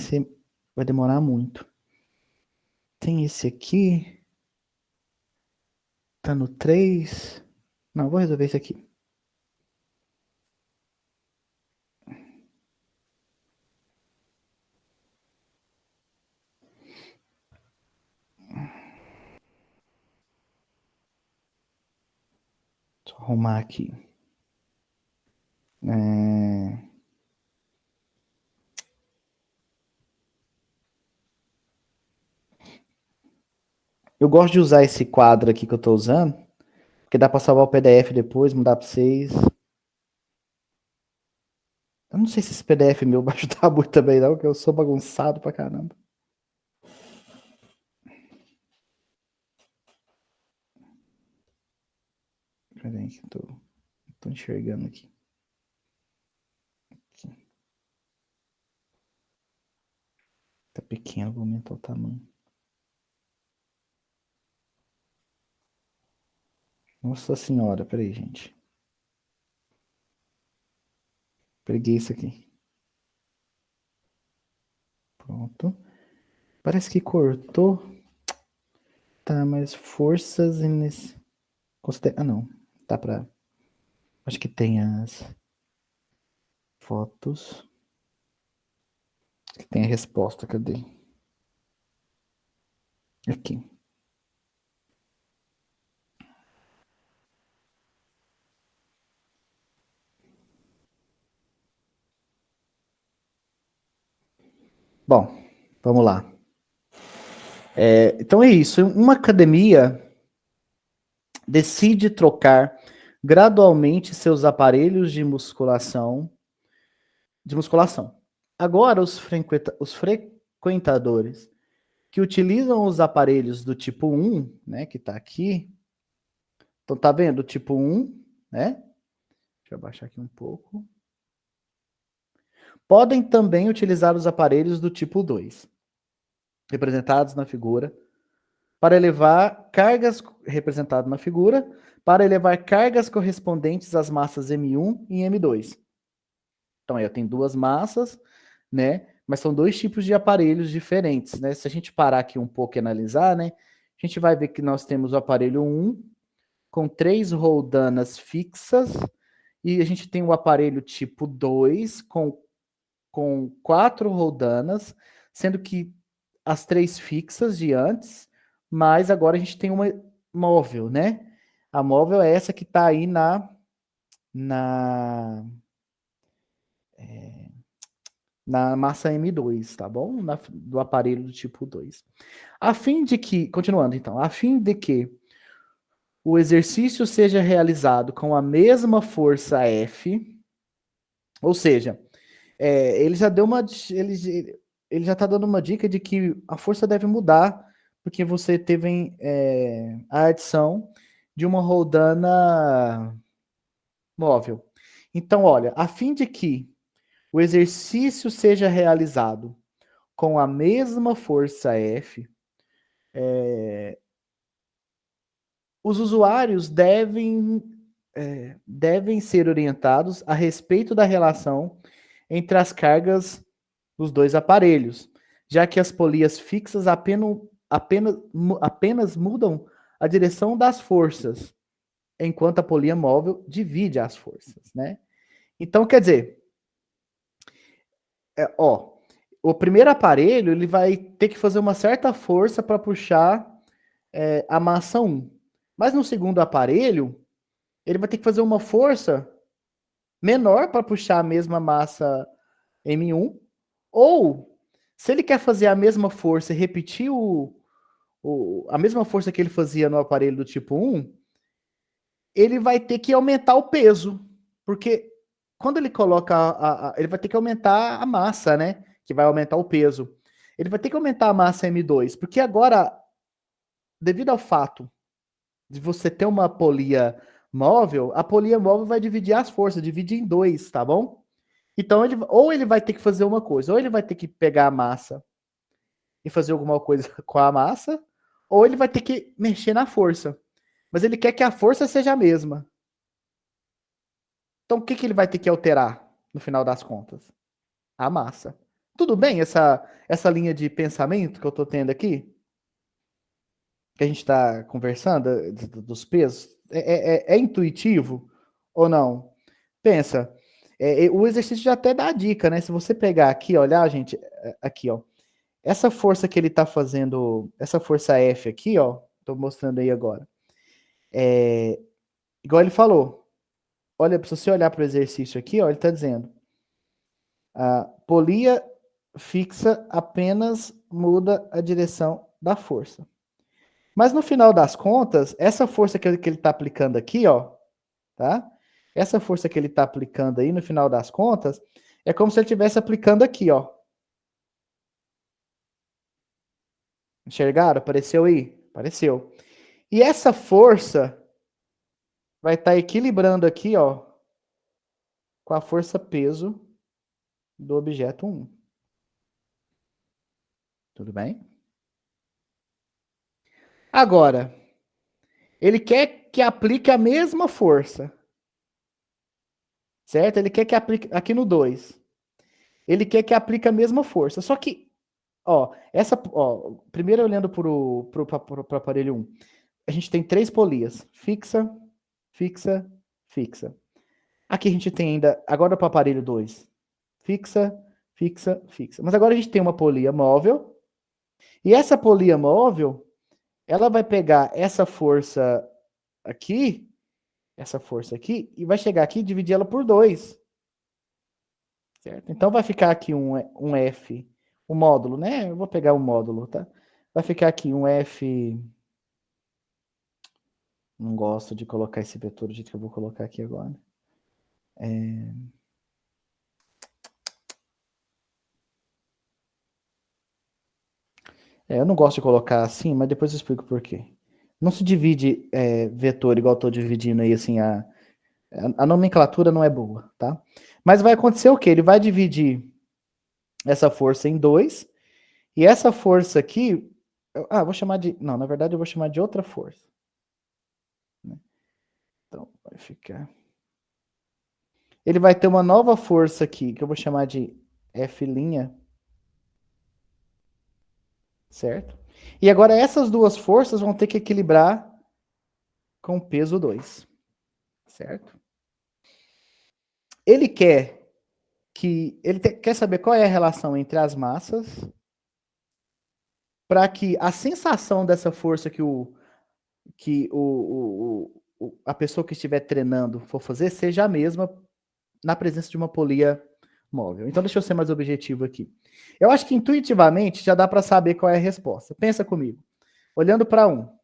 demorar muito. Tem esse aqui. Tá no 3. Não, vou resolver esse aqui. Deixa eu arrumar aqui. Eu gosto de usar esse quadro aqui que eu tô usando, porque dá pra salvar o PDF depois, mudar pra vocês. Eu não sei se esse PDF meu vai ajudar muito também, não, porque eu sou bagunçado pra caramba. Peraí, que eu tô enxergando aqui. Tá pequeno, vou aumentar o tamanho. Nossa senhora, peraí, gente. Peguei isso aqui. Pronto. Parece que cortou. Tá, mas forças nesse... Ah, não. Dá pra... Acho que tem as fotos. Acho que tem a resposta, cadê? Aqui. Bom, vamos lá. Então é isso. Uma academia decide trocar gradualmente seus aparelhos de musculação. Agora, os frequentadores que utilizam os aparelhos do tipo 1, né, que está aqui. Então, tá vendo? O tipo 1, né? Deixa eu abaixar aqui um pouco. Podem também utilizar os aparelhos do tipo 2, representados na figura, para elevar cargas correspondentes às massas M1 e M2. Então, aí eu tenho duas massas, né? Mas são dois tipos de aparelhos diferentes, né? Se a gente parar aqui um pouco e analisar, né? A gente vai ver que nós temos o aparelho 1 com 3 roldanas fixas e a gente tem o aparelho tipo 2 com 4 roldanas, sendo que as 3 fixas de antes, mas agora a gente tem uma móvel, né? A móvel é essa que está aí na massa M2, tá bom? Do aparelho do tipo 2. Continuando então, a fim de que o exercício seja realizado com a mesma força F, ou seja, ele já está dando uma dica de que a força deve mudar, porque você teve a adição de uma roldana móvel. Então, olha, a fim de que o exercício seja realizado com a mesma força F, os usuários devem ser orientados a respeito da relação entre as cargas dos dois aparelhos, já que as polias fixas apenas mudam a direção das forças, enquanto a polia móvel divide as forças, né? Então, quer dizer, o primeiro aparelho ele vai ter que fazer uma certa força para puxar a massa 1. Mas no segundo aparelho, ele vai ter que fazer uma força menor para puxar a mesma massa M1, ou se ele quer fazer a mesma força e repetir a mesma força que ele fazia no aparelho do tipo 1, ele vai ter que aumentar o peso, porque quando ele coloca, ele vai ter que aumentar a massa, né? Que vai aumentar o peso. Ele vai ter que aumentar a massa M2, porque agora, devido ao fato de você ter uma polia móvel, a polia móvel vai dividir as forças, divide em 2, tá bom? Então, ou ele vai ter que fazer uma coisa, ou ele vai ter que pegar a massa e fazer alguma coisa com a massa, ou ele vai ter que mexer na força. Mas ele quer que a força seja a mesma. Então, o que ele vai ter que alterar no final das contas? A massa. Tudo bem essa linha de pensamento que eu estou tendo aqui? Que a gente está conversando, dos pesos? É intuitivo ou não? Pensa, o exercício já até dá a dica, né? Se você pegar aqui, olhar, gente, aqui, ó. Essa força que ele está fazendo, essa força F aqui, ó, estou mostrando aí agora. Igual ele falou. Olha, se você olhar para o exercício aqui, ó, ele está dizendo: a polia fixa apenas muda a direção da força. Mas no final das contas, essa força que ele está aplicando aqui, ó, tá? Essa força que ele está aplicando aí, no final das contas, é como se ele estivesse aplicando aqui, ó. Enxergaram? Apareceu aí? Apareceu. E essa força vai estar equilibrando aqui, ó, com a força peso do objeto 1. Tudo bem? Agora, ele quer que aplique a mesma força. Certo? Ele quer que aplique aqui no 2. Ele quer que aplique a mesma força. Só que, primeiro olhando para o aparelho 1, a gente tem 3 polias. Fixa, fixa, fixa. Aqui a gente tem ainda, agora para o aparelho 2, fixa, fixa, fixa. Mas agora a gente tem uma polia móvel. E essa polia móvel, ela vai pegar essa força aqui, e vai chegar aqui e dividir ela por 2. Certo? Então vai ficar aqui um F, o módulo, né? Eu vou pegar o módulo, tá? Vai ficar aqui um F. Não gosto de colocar esse vetor do jeito que eu vou colocar aqui agora. Eu não gosto de colocar assim, mas depois eu explico por quê. Não se divide vetor igual eu tô dividindo aí, assim, a nomenclatura não é boa, tá? Mas vai acontecer o quê? Ele vai dividir essa força em 2, e essa força aqui, vou chamar de, não, na verdade eu vou chamar de outra força. Então, vai ficar... Ele vai ter uma nova força aqui, que eu vou chamar de F', certo? E agora essas duas forças vão ter que equilibrar com o peso 2, certo? Ele quer quer saber qual é a relação entre as massas para que a sensação dessa força que a pessoa que estiver treinando for fazer seja a mesma na presença de uma polia móvel. Então, deixa eu ser mais objetivo aqui. Eu acho que intuitivamente já dá para saber qual é a resposta. Pensa comigo. Olhando para 1.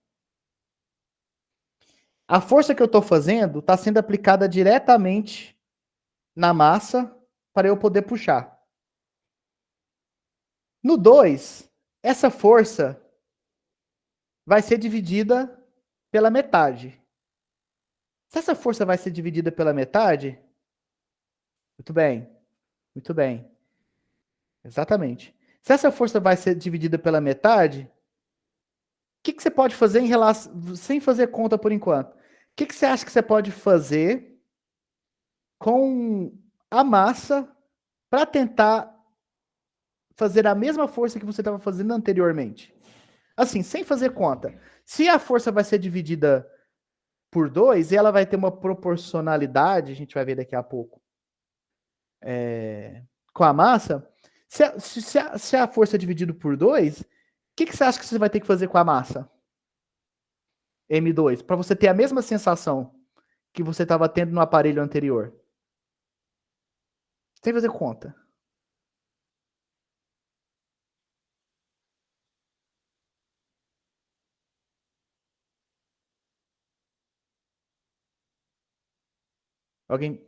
A força que eu estou fazendo está sendo aplicada diretamente na massa para eu poder puxar. No 2, essa força vai ser dividida pela metade. Se essa força vai ser dividida pela metade, muito bem, muito bem. Exatamente. Se essa força vai ser dividida pela metade, o que você pode fazer em relação, sem fazer conta por enquanto? O que você acha que você pode fazer com a massa para tentar fazer a mesma força que você estava fazendo anteriormente? Assim, sem fazer conta. Se a força vai ser dividida por 2, e ela vai ter uma proporcionalidade, a gente vai ver daqui a pouco, com a massa, se a força é dividida por 2, o que você acha que você vai ter que fazer com a massa? M2, para você ter a mesma sensação que você estava tendo no aparelho anterior. Sem fazer conta. Alguém?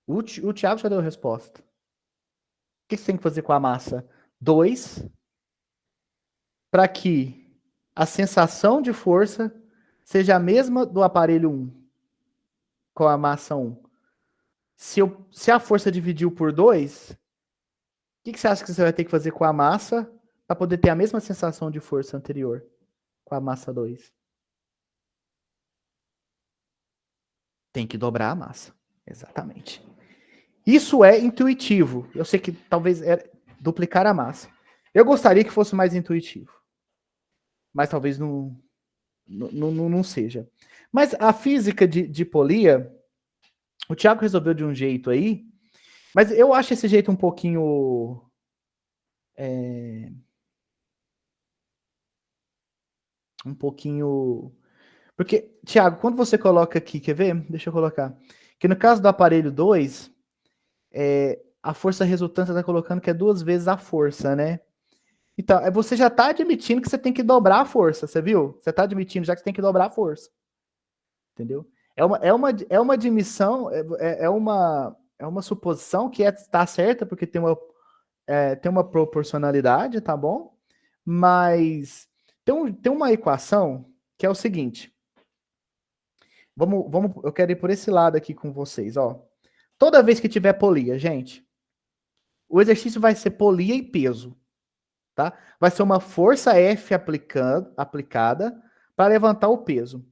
O Thiago já deu a resposta. O que você tem que fazer com a massa? 2, para que a sensação de força seja a mesma do aparelho 1, com a massa 1. Se a força dividiu por 2, o que você acha que você vai ter que fazer com a massa para poder ter a mesma sensação de força anterior com a massa 2? Tem que dobrar a massa. Exatamente. Isso é intuitivo. Eu sei que talvez é duplicar a massa. Eu gostaria que fosse mais intuitivo. Mas talvez não seja. Mas a física de polia, o Thiago resolveu de um jeito aí, mas eu acho esse jeito um pouquinho... Porque, Thiago, quando você coloca aqui, quer ver? Deixa eu colocar. Que no caso do aparelho 2, a força resultante está colocando que é 2 vezes a força, né? Então, você já está admitindo que você tem que dobrar a força, você viu? Você está admitindo já que você tem que dobrar a força. Entendeu? É uma admissão, é uma suposição que está certa, porque tem uma proporcionalidade, tá bom? Mas tem uma equação que é o seguinte. Eu quero ir por esse lado aqui com vocês, ó. Toda vez que tiver polia, gente, O exercício vai ser polia e peso, tá? Vai ser uma força F aplicada para levantar o peso.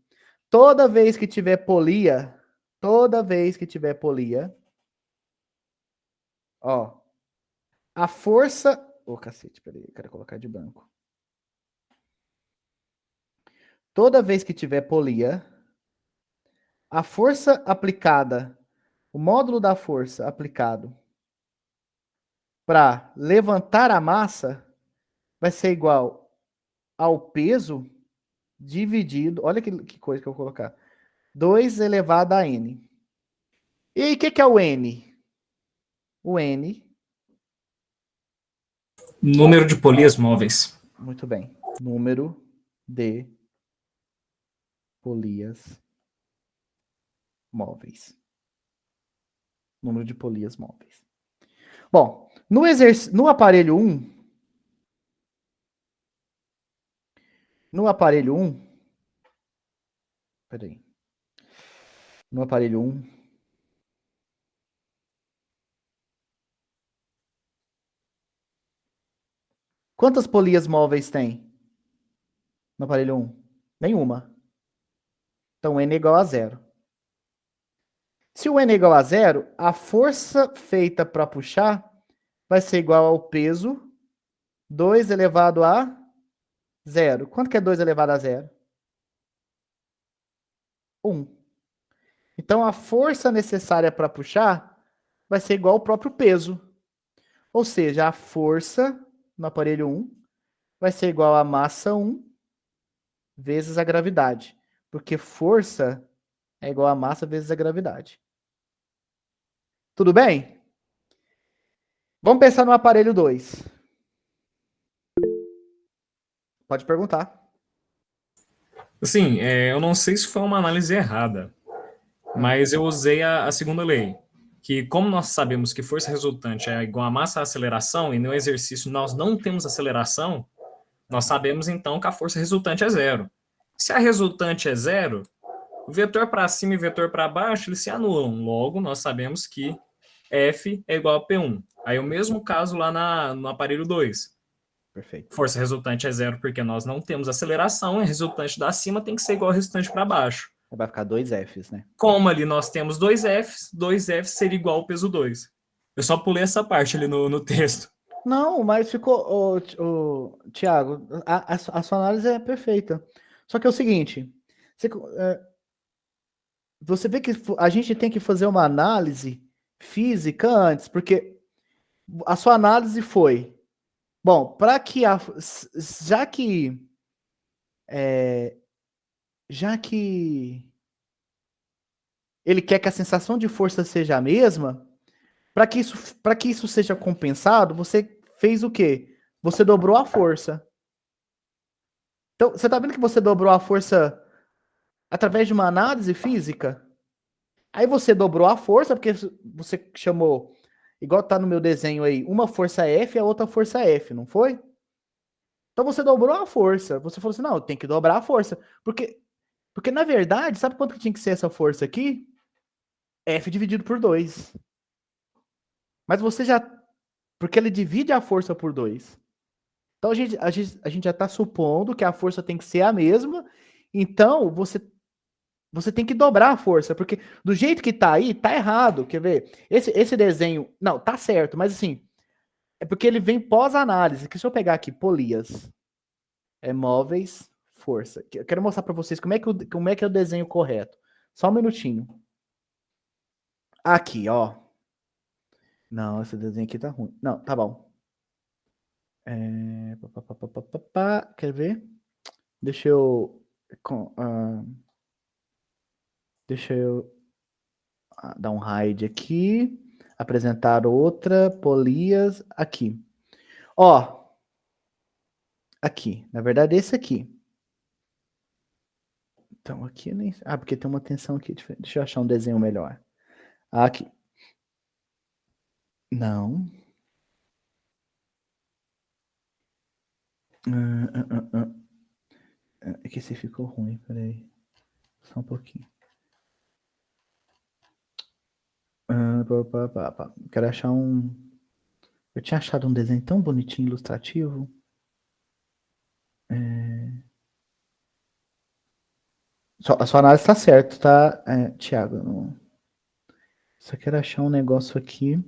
Toda vez que tiver polia, ó, a força... Ô, cacete, peraí, eu quero colocar de branco. Toda vez que tiver polia, a força aplicada, o módulo da força aplicado para levantar a massa vai ser igual ao peso dividido, olha que coisa que eu vou colocar, 2 elevado a n. E aí, o que é o n? O n... Número de polias móveis. Muito bem. Número de polias móveis. Número de polias móveis. Bom, no aparelho 1, peraí. No aparelho 1, quantas polias móveis tem no aparelho 1? Nenhuma. Então, n é igual a 0. Se o n é igual a 0, a força feita para puxar vai ser igual ao peso 2 elevado a 0. Quanto que é 2 elevado a 0? 1. Então, a força necessária para puxar vai ser igual ao próprio peso. Ou seja, a força no aparelho 1 vai ser igual a massa 1 vezes a gravidade. Porque força é igual a massa vezes a gravidade. Tudo bem? Vamos pensar no aparelho 2. Pode perguntar. Assim, eu não sei se foi uma análise errada, mas eu usei a segunda lei, que como nós sabemos que força resultante é igual a massa à aceleração, e no exercício nós não temos aceleração, nós sabemos então que a força resultante é 0. Se a resultante é 0, o vetor para cima e o vetor para baixo eles se anulam. Logo, nós sabemos que F é igual a P1. Aí o mesmo caso lá no aparelho 2. Perfeito. Força resultante é 0 porque nós não temos aceleração, e a resultante da cima tem que ser igual ao resultante para baixo. Vai ficar 2 Fs, né? Como ali nós temos 2 Fs seria igual ao peso 2. Eu só pulei essa parte ali no texto. Não, mas ficou... Tiago, a sua análise é perfeita. Só que é o seguinte, você vê que a gente tem que fazer uma análise física antes, porque a sua análise foi... Bom, já que ele quer que a sensação de força seja a mesma, para que isso seja compensado, você fez o quê? Você dobrou a força. Então, você está vendo que você dobrou a força através de uma análise física? Aí você dobrou a força, porque você chamou, igual tá no meu desenho aí, uma força F e a outra força F, não foi? Então você dobrou a força. Você falou assim, não, tem que dobrar a força. Porque na verdade, sabe quanto que tinha que ser essa força aqui? F dividido por 2. Mas você já... Porque ele divide a força por 2. Então a gente já está supondo que a força tem que ser a mesma. Então você tem que dobrar a força. Porque do jeito que tá aí, tá errado. Quer ver? Esse desenho... Não, tá certo. Mas assim, é porque ele vem pós-análise. Que se eu pegar aqui, polias, móveis, força. Eu quero mostrar para vocês como é que é o desenho correto. Só um minutinho. Aqui, ó. Não, esse desenho aqui tá ruim. Não, tá bom. Quer ver? Deixa eu dar um hide aqui. Apresentar outra. Polias. Aqui. Ó. Aqui. Na verdade, esse aqui. Então, aqui nem... Ah, porque tem uma tensão aqui. Deixa eu achar um desenho melhor. Aqui. Não. É que esse ficou ruim, peraí. Só um pouquinho. Quero achar um Eu tinha achado um desenho tão bonitinho, ilustrativo. A sua análise está certa, tá, Thiago? Só quero achar um negócio aqui.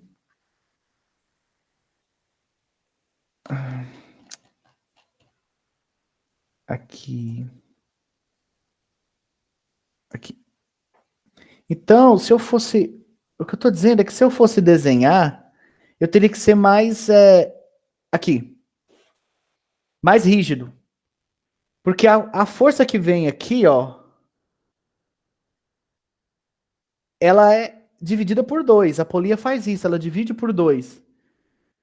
Aqui. Então, se eu fosse... O que eu estou dizendo é que se eu fosse desenhar, eu teria que ser mais... aqui. Mais rígido. Porque a força que vem aqui, ó, ela é dividida por 2. A polia faz isso, ela divide por 2.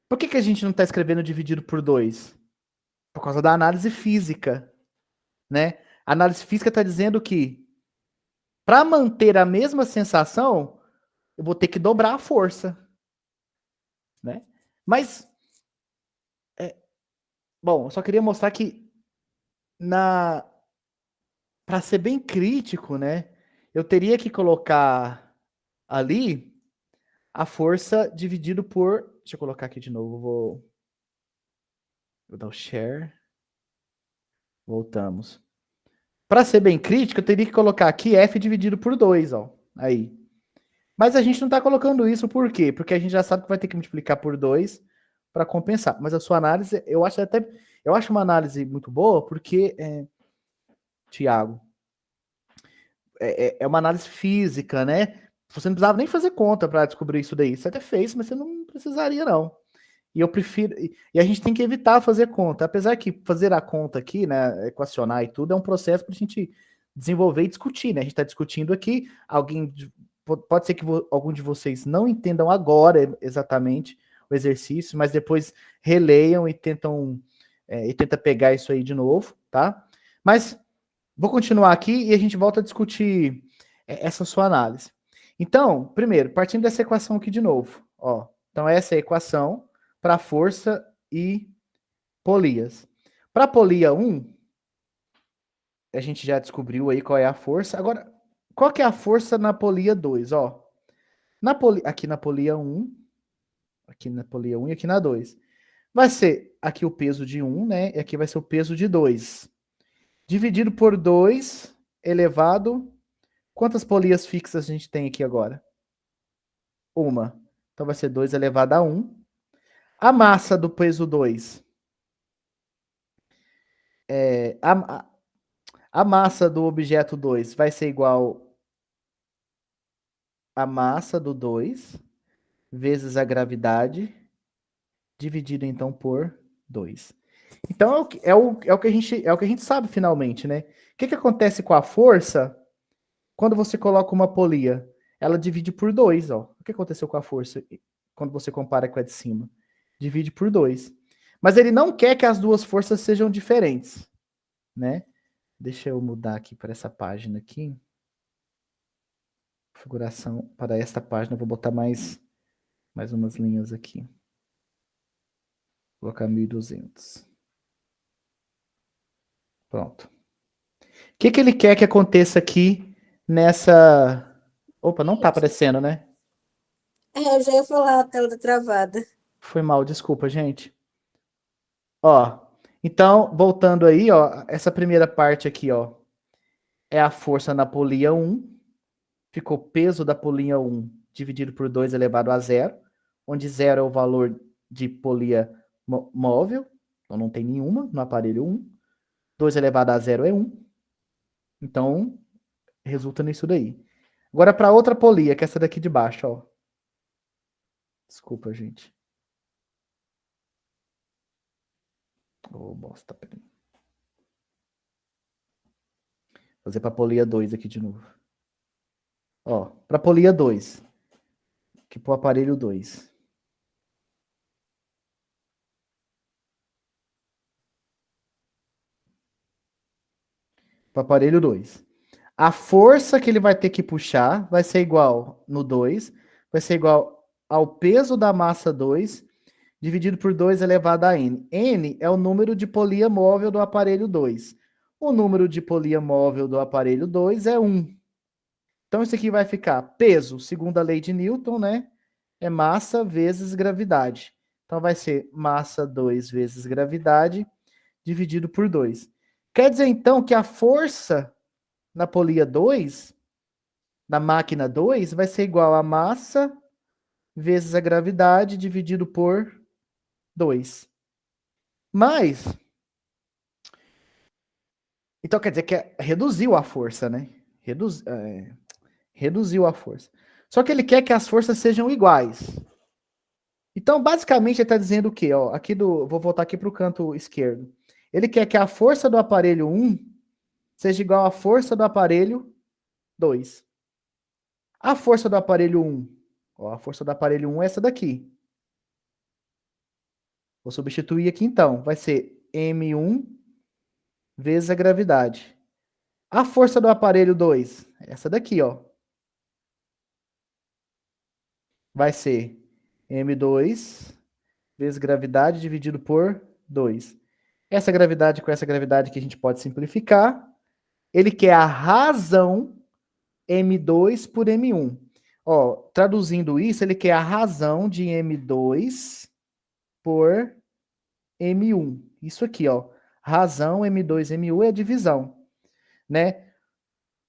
Por que a gente não está escrevendo dividido por 2? Por causa da análise física, né? A análise física está dizendo que para manter a mesma sensação, eu vou ter que dobrar a força, né? Mas, bom, eu só queria mostrar que para ser bem crítico, né? Eu teria que colocar ali a força dividido por... Deixa eu colocar aqui de novo. Vou dar o share. Voltamos. Para ser bem crítico, eu teria que colocar aqui F dividido por 2, ó. Aí. Mas a gente não está colocando isso por quê? Porque a gente já sabe que vai ter que multiplicar por 2 para compensar. Mas a sua análise, eu acho uma análise muito boa, porque, Tiago, é uma análise física, né? Você não precisava nem fazer conta para descobrir isso daí. Você até fez, mas você não precisaria, não. E eu prefiro... E a gente tem que evitar fazer conta. Apesar que fazer a conta aqui, né, equacionar e tudo, é um processo para a gente desenvolver e discutir, né? A gente está discutindo aqui, pode ser que algum de vocês não entendam agora exatamente o exercício, mas depois releiam e tentam pegar isso aí de novo, tá? Mas vou continuar aqui e a gente volta a discutir essa sua análise. Então, primeiro, partindo dessa equação aqui de novo, ó. Então, essa é a equação para força e polias. Para polia 1, a gente já descobriu aí qual é a força. Agora, qual que é a força na polia 2? Ó, aqui na polia 1, aqui na polia 1 e aqui na 2. Vai ser aqui o peso de 1, né? E aqui vai ser o peso de 2. Dividido por 2 elevado... Quantas polias fixas a gente tem aqui agora? Uma. Então vai ser 2 elevado a 1. A massa do peso 2. A massa do objeto 2 vai ser igual a massa do 2 vezes a gravidade, dividido então por 2. Então é o que a gente sabe finalmente, né? O que acontece com a força quando você coloca uma polia? Ela divide por 2, ó. O que aconteceu com a força quando você compara com a de cima? Divide por 2. Mas ele não quer que as duas forças sejam diferentes, né? Deixa eu mudar aqui para essa página aqui. Configuração para esta página, eu vou botar mais umas linhas aqui. Vou colocar 1200. Pronto. O que ele quer que aconteça aqui nessa... Opa, não tá aparecendo, né? Eu já ia falar a tela travada. Foi mal, desculpa, gente. Ó, então, voltando aí, ó, essa primeira parte aqui, ó, é a força na polia 1. Ficou peso da polia 1 dividido por 2 elevado a 0, onde 0 é o valor de polia móvel, então não tem nenhuma no aparelho 1. 2 elevado a 0 é 1. Então, resulta nisso daí. Agora, para outra polia, que é essa daqui de baixo, ó. Desculpa, gente. Ô, bosta, peraí. Vou fazer para polia 2 aqui de novo. Ó, para polia 2. Aqui para o aparelho 2. Para o aparelho 2. A força que ele vai ter que puxar vai ser igual no 2, vai ser igual ao peso da massa 2, dividido por 2 elevado a n. N é o número de polia móvel do aparelho 2. O número de polia móvel do aparelho 2 é 1. Então, isso aqui vai ficar peso, segundo a lei de Newton, né? É massa vezes gravidade. Então vai ser massa 2 vezes gravidade dividido por 2. Quer dizer, então, que a força na polia 2, na máquina 2, vai ser igual a massa vezes a gravidade dividido por 2. Mas, então quer dizer que reduziu a força, né? Reduziu a força. Só que ele quer que as forças sejam iguais. Então, basicamente, ele está dizendo o quê? Ó, vou voltar aqui para o canto esquerdo. Ele quer que a força do aparelho 1 seja igual à força do aparelho 2. A força do aparelho 1, ó, a força do aparelho 1 é essa daqui. Vou substituir aqui então. Vai ser M1 vezes a gravidade. A força do aparelho 2, essa daqui, ó. Vai ser M2 vezes gravidade dividido por 2. Essa gravidade com essa gravidade que a gente pode simplificar. Ele quer a razão M2 por M1. Ó, traduzindo isso, ele quer a razão de M2 por M1. Isso aqui, ó. Razão M2, M1 é a divisão, né?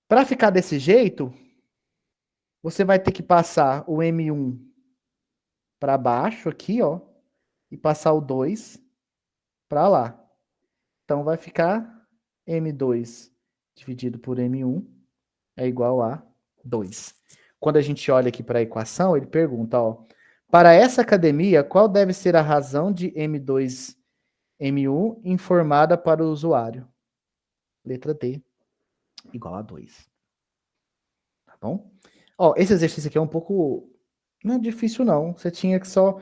Para ficar desse jeito, você vai ter que passar o M1 para baixo aqui, ó, e passar o 2 para lá. Então vai ficar M2 dividido por M1 é igual a 2. Quando a gente olha aqui para a equação, ele pergunta, ó, para essa academia, qual deve ser a razão de M2, M1 informada para o usuário? Letra D, igual a 2. Tá bom? Ó, esse exercício aqui é um pouco... Não é difícil, não. Você tinha que só...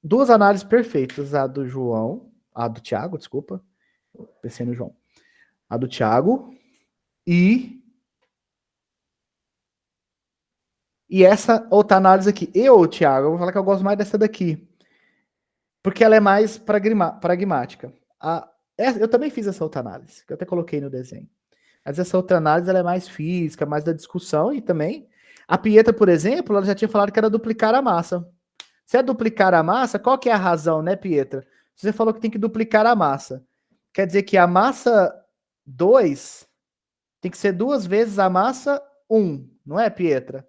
Duas análises perfeitas, a do Thiago, desculpa. Pensei no João. A do Thiago e essa outra análise aqui. Thiago, eu vou falar que eu gosto mais dessa daqui. Porque ela é mais pragmática. Eu também fiz essa outra análise, que eu até coloquei no desenho. Mas essa outra análise ela é mais física, mais da discussão e também... A Pietra, por exemplo, ela já tinha falado que era duplicar a massa. Se é duplicar a massa, qual que é a razão, né, Pietra? Você falou que tem que duplicar a massa. Quer dizer que a massa 2 tem que ser 2 vezes a massa 1, não é, Pietra?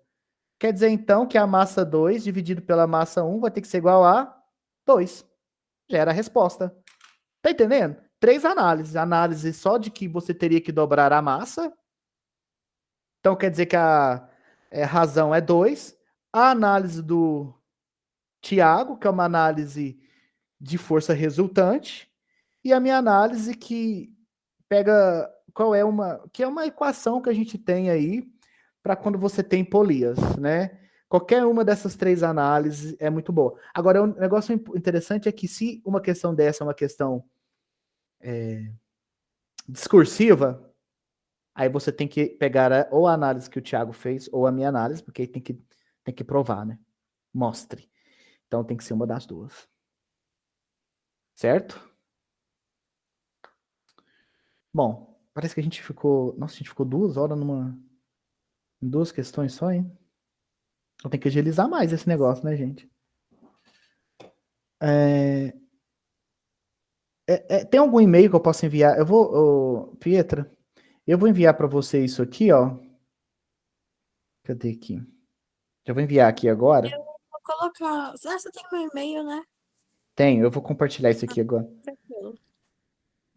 Quer dizer, então, que a massa 2 dividido pela massa 1 vai ter que ser igual a 2. Já era a resposta. Tá entendendo? 3 análises. Análise só de que você teria que dobrar a massa. Então, quer dizer que a razão é 2. A análise do Thiago, que é uma análise de força resultante. E a minha análise que pega que é uma equação que a gente tem aí para quando você tem polias, né? Qualquer uma dessas 3 análises é muito boa. Agora, um negócio interessante é que se uma questão dessa é uma questão discursiva, aí você tem que pegar ou a análise que o Thiago fez ou a minha análise, porque aí tem que provar, né? Mostre. Então tem que ser uma das duas. Certo? Bom, parece que a gente ficou... Nossa, a gente ficou 2 horas em 2 questões só, hein? Eu tenho que agilizar mais esse negócio, né, gente? Tem algum e-mail que eu possa enviar? Eu vou, Pietra, eu vou enviar para você isso aqui, ó. Cadê aqui? Já vou enviar aqui agora. Eu vou colocar. Você tem meu e-mail, né? Tenho, eu vou compartilhar isso aqui agora. Tranquilo.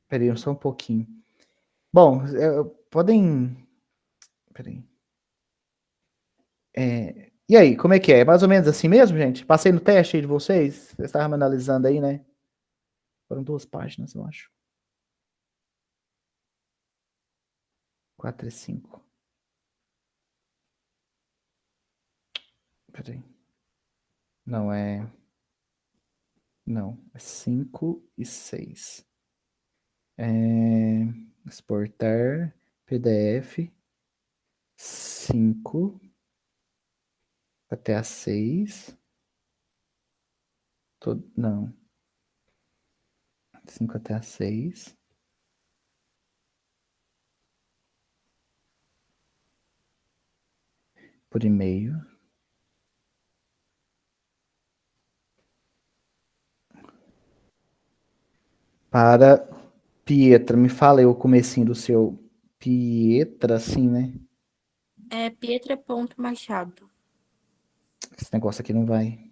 Peraí, só um pouquinho. Bom, podem... Peraí. E aí, como é que é? É mais ou menos assim mesmo, gente? Passei no teste aí de vocês? Vocês estavam me analisando aí, né? Foram 2 páginas, eu acho. 4 e 5. Peraí. Não, Não, é 5 e 6. Exportar PDF 5 até a 6. Não. 5 até a 6. Por e-mail. para Pietra. Me fala aí o comecinho do seu Pietra, assim, né? É Pietra.machado. Esse negócio aqui não vai.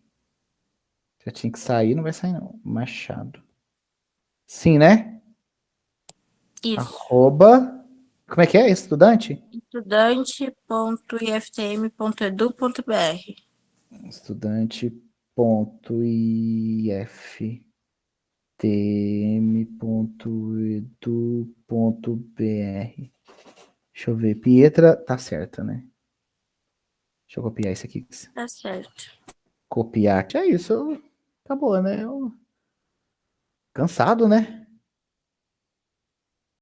Já tinha que sair, não vai sair, não. Machado. Sim, né? Isso. Arroba. Como é que é? Estudante? Estudante.iftm.edu.br. Estudante.iftm.edu.br. Deixa eu ver. Pietra, tá certa, né? Deixa eu copiar isso aqui. Tá certo. Copiar. É isso. Acabou, né? Cansado, né?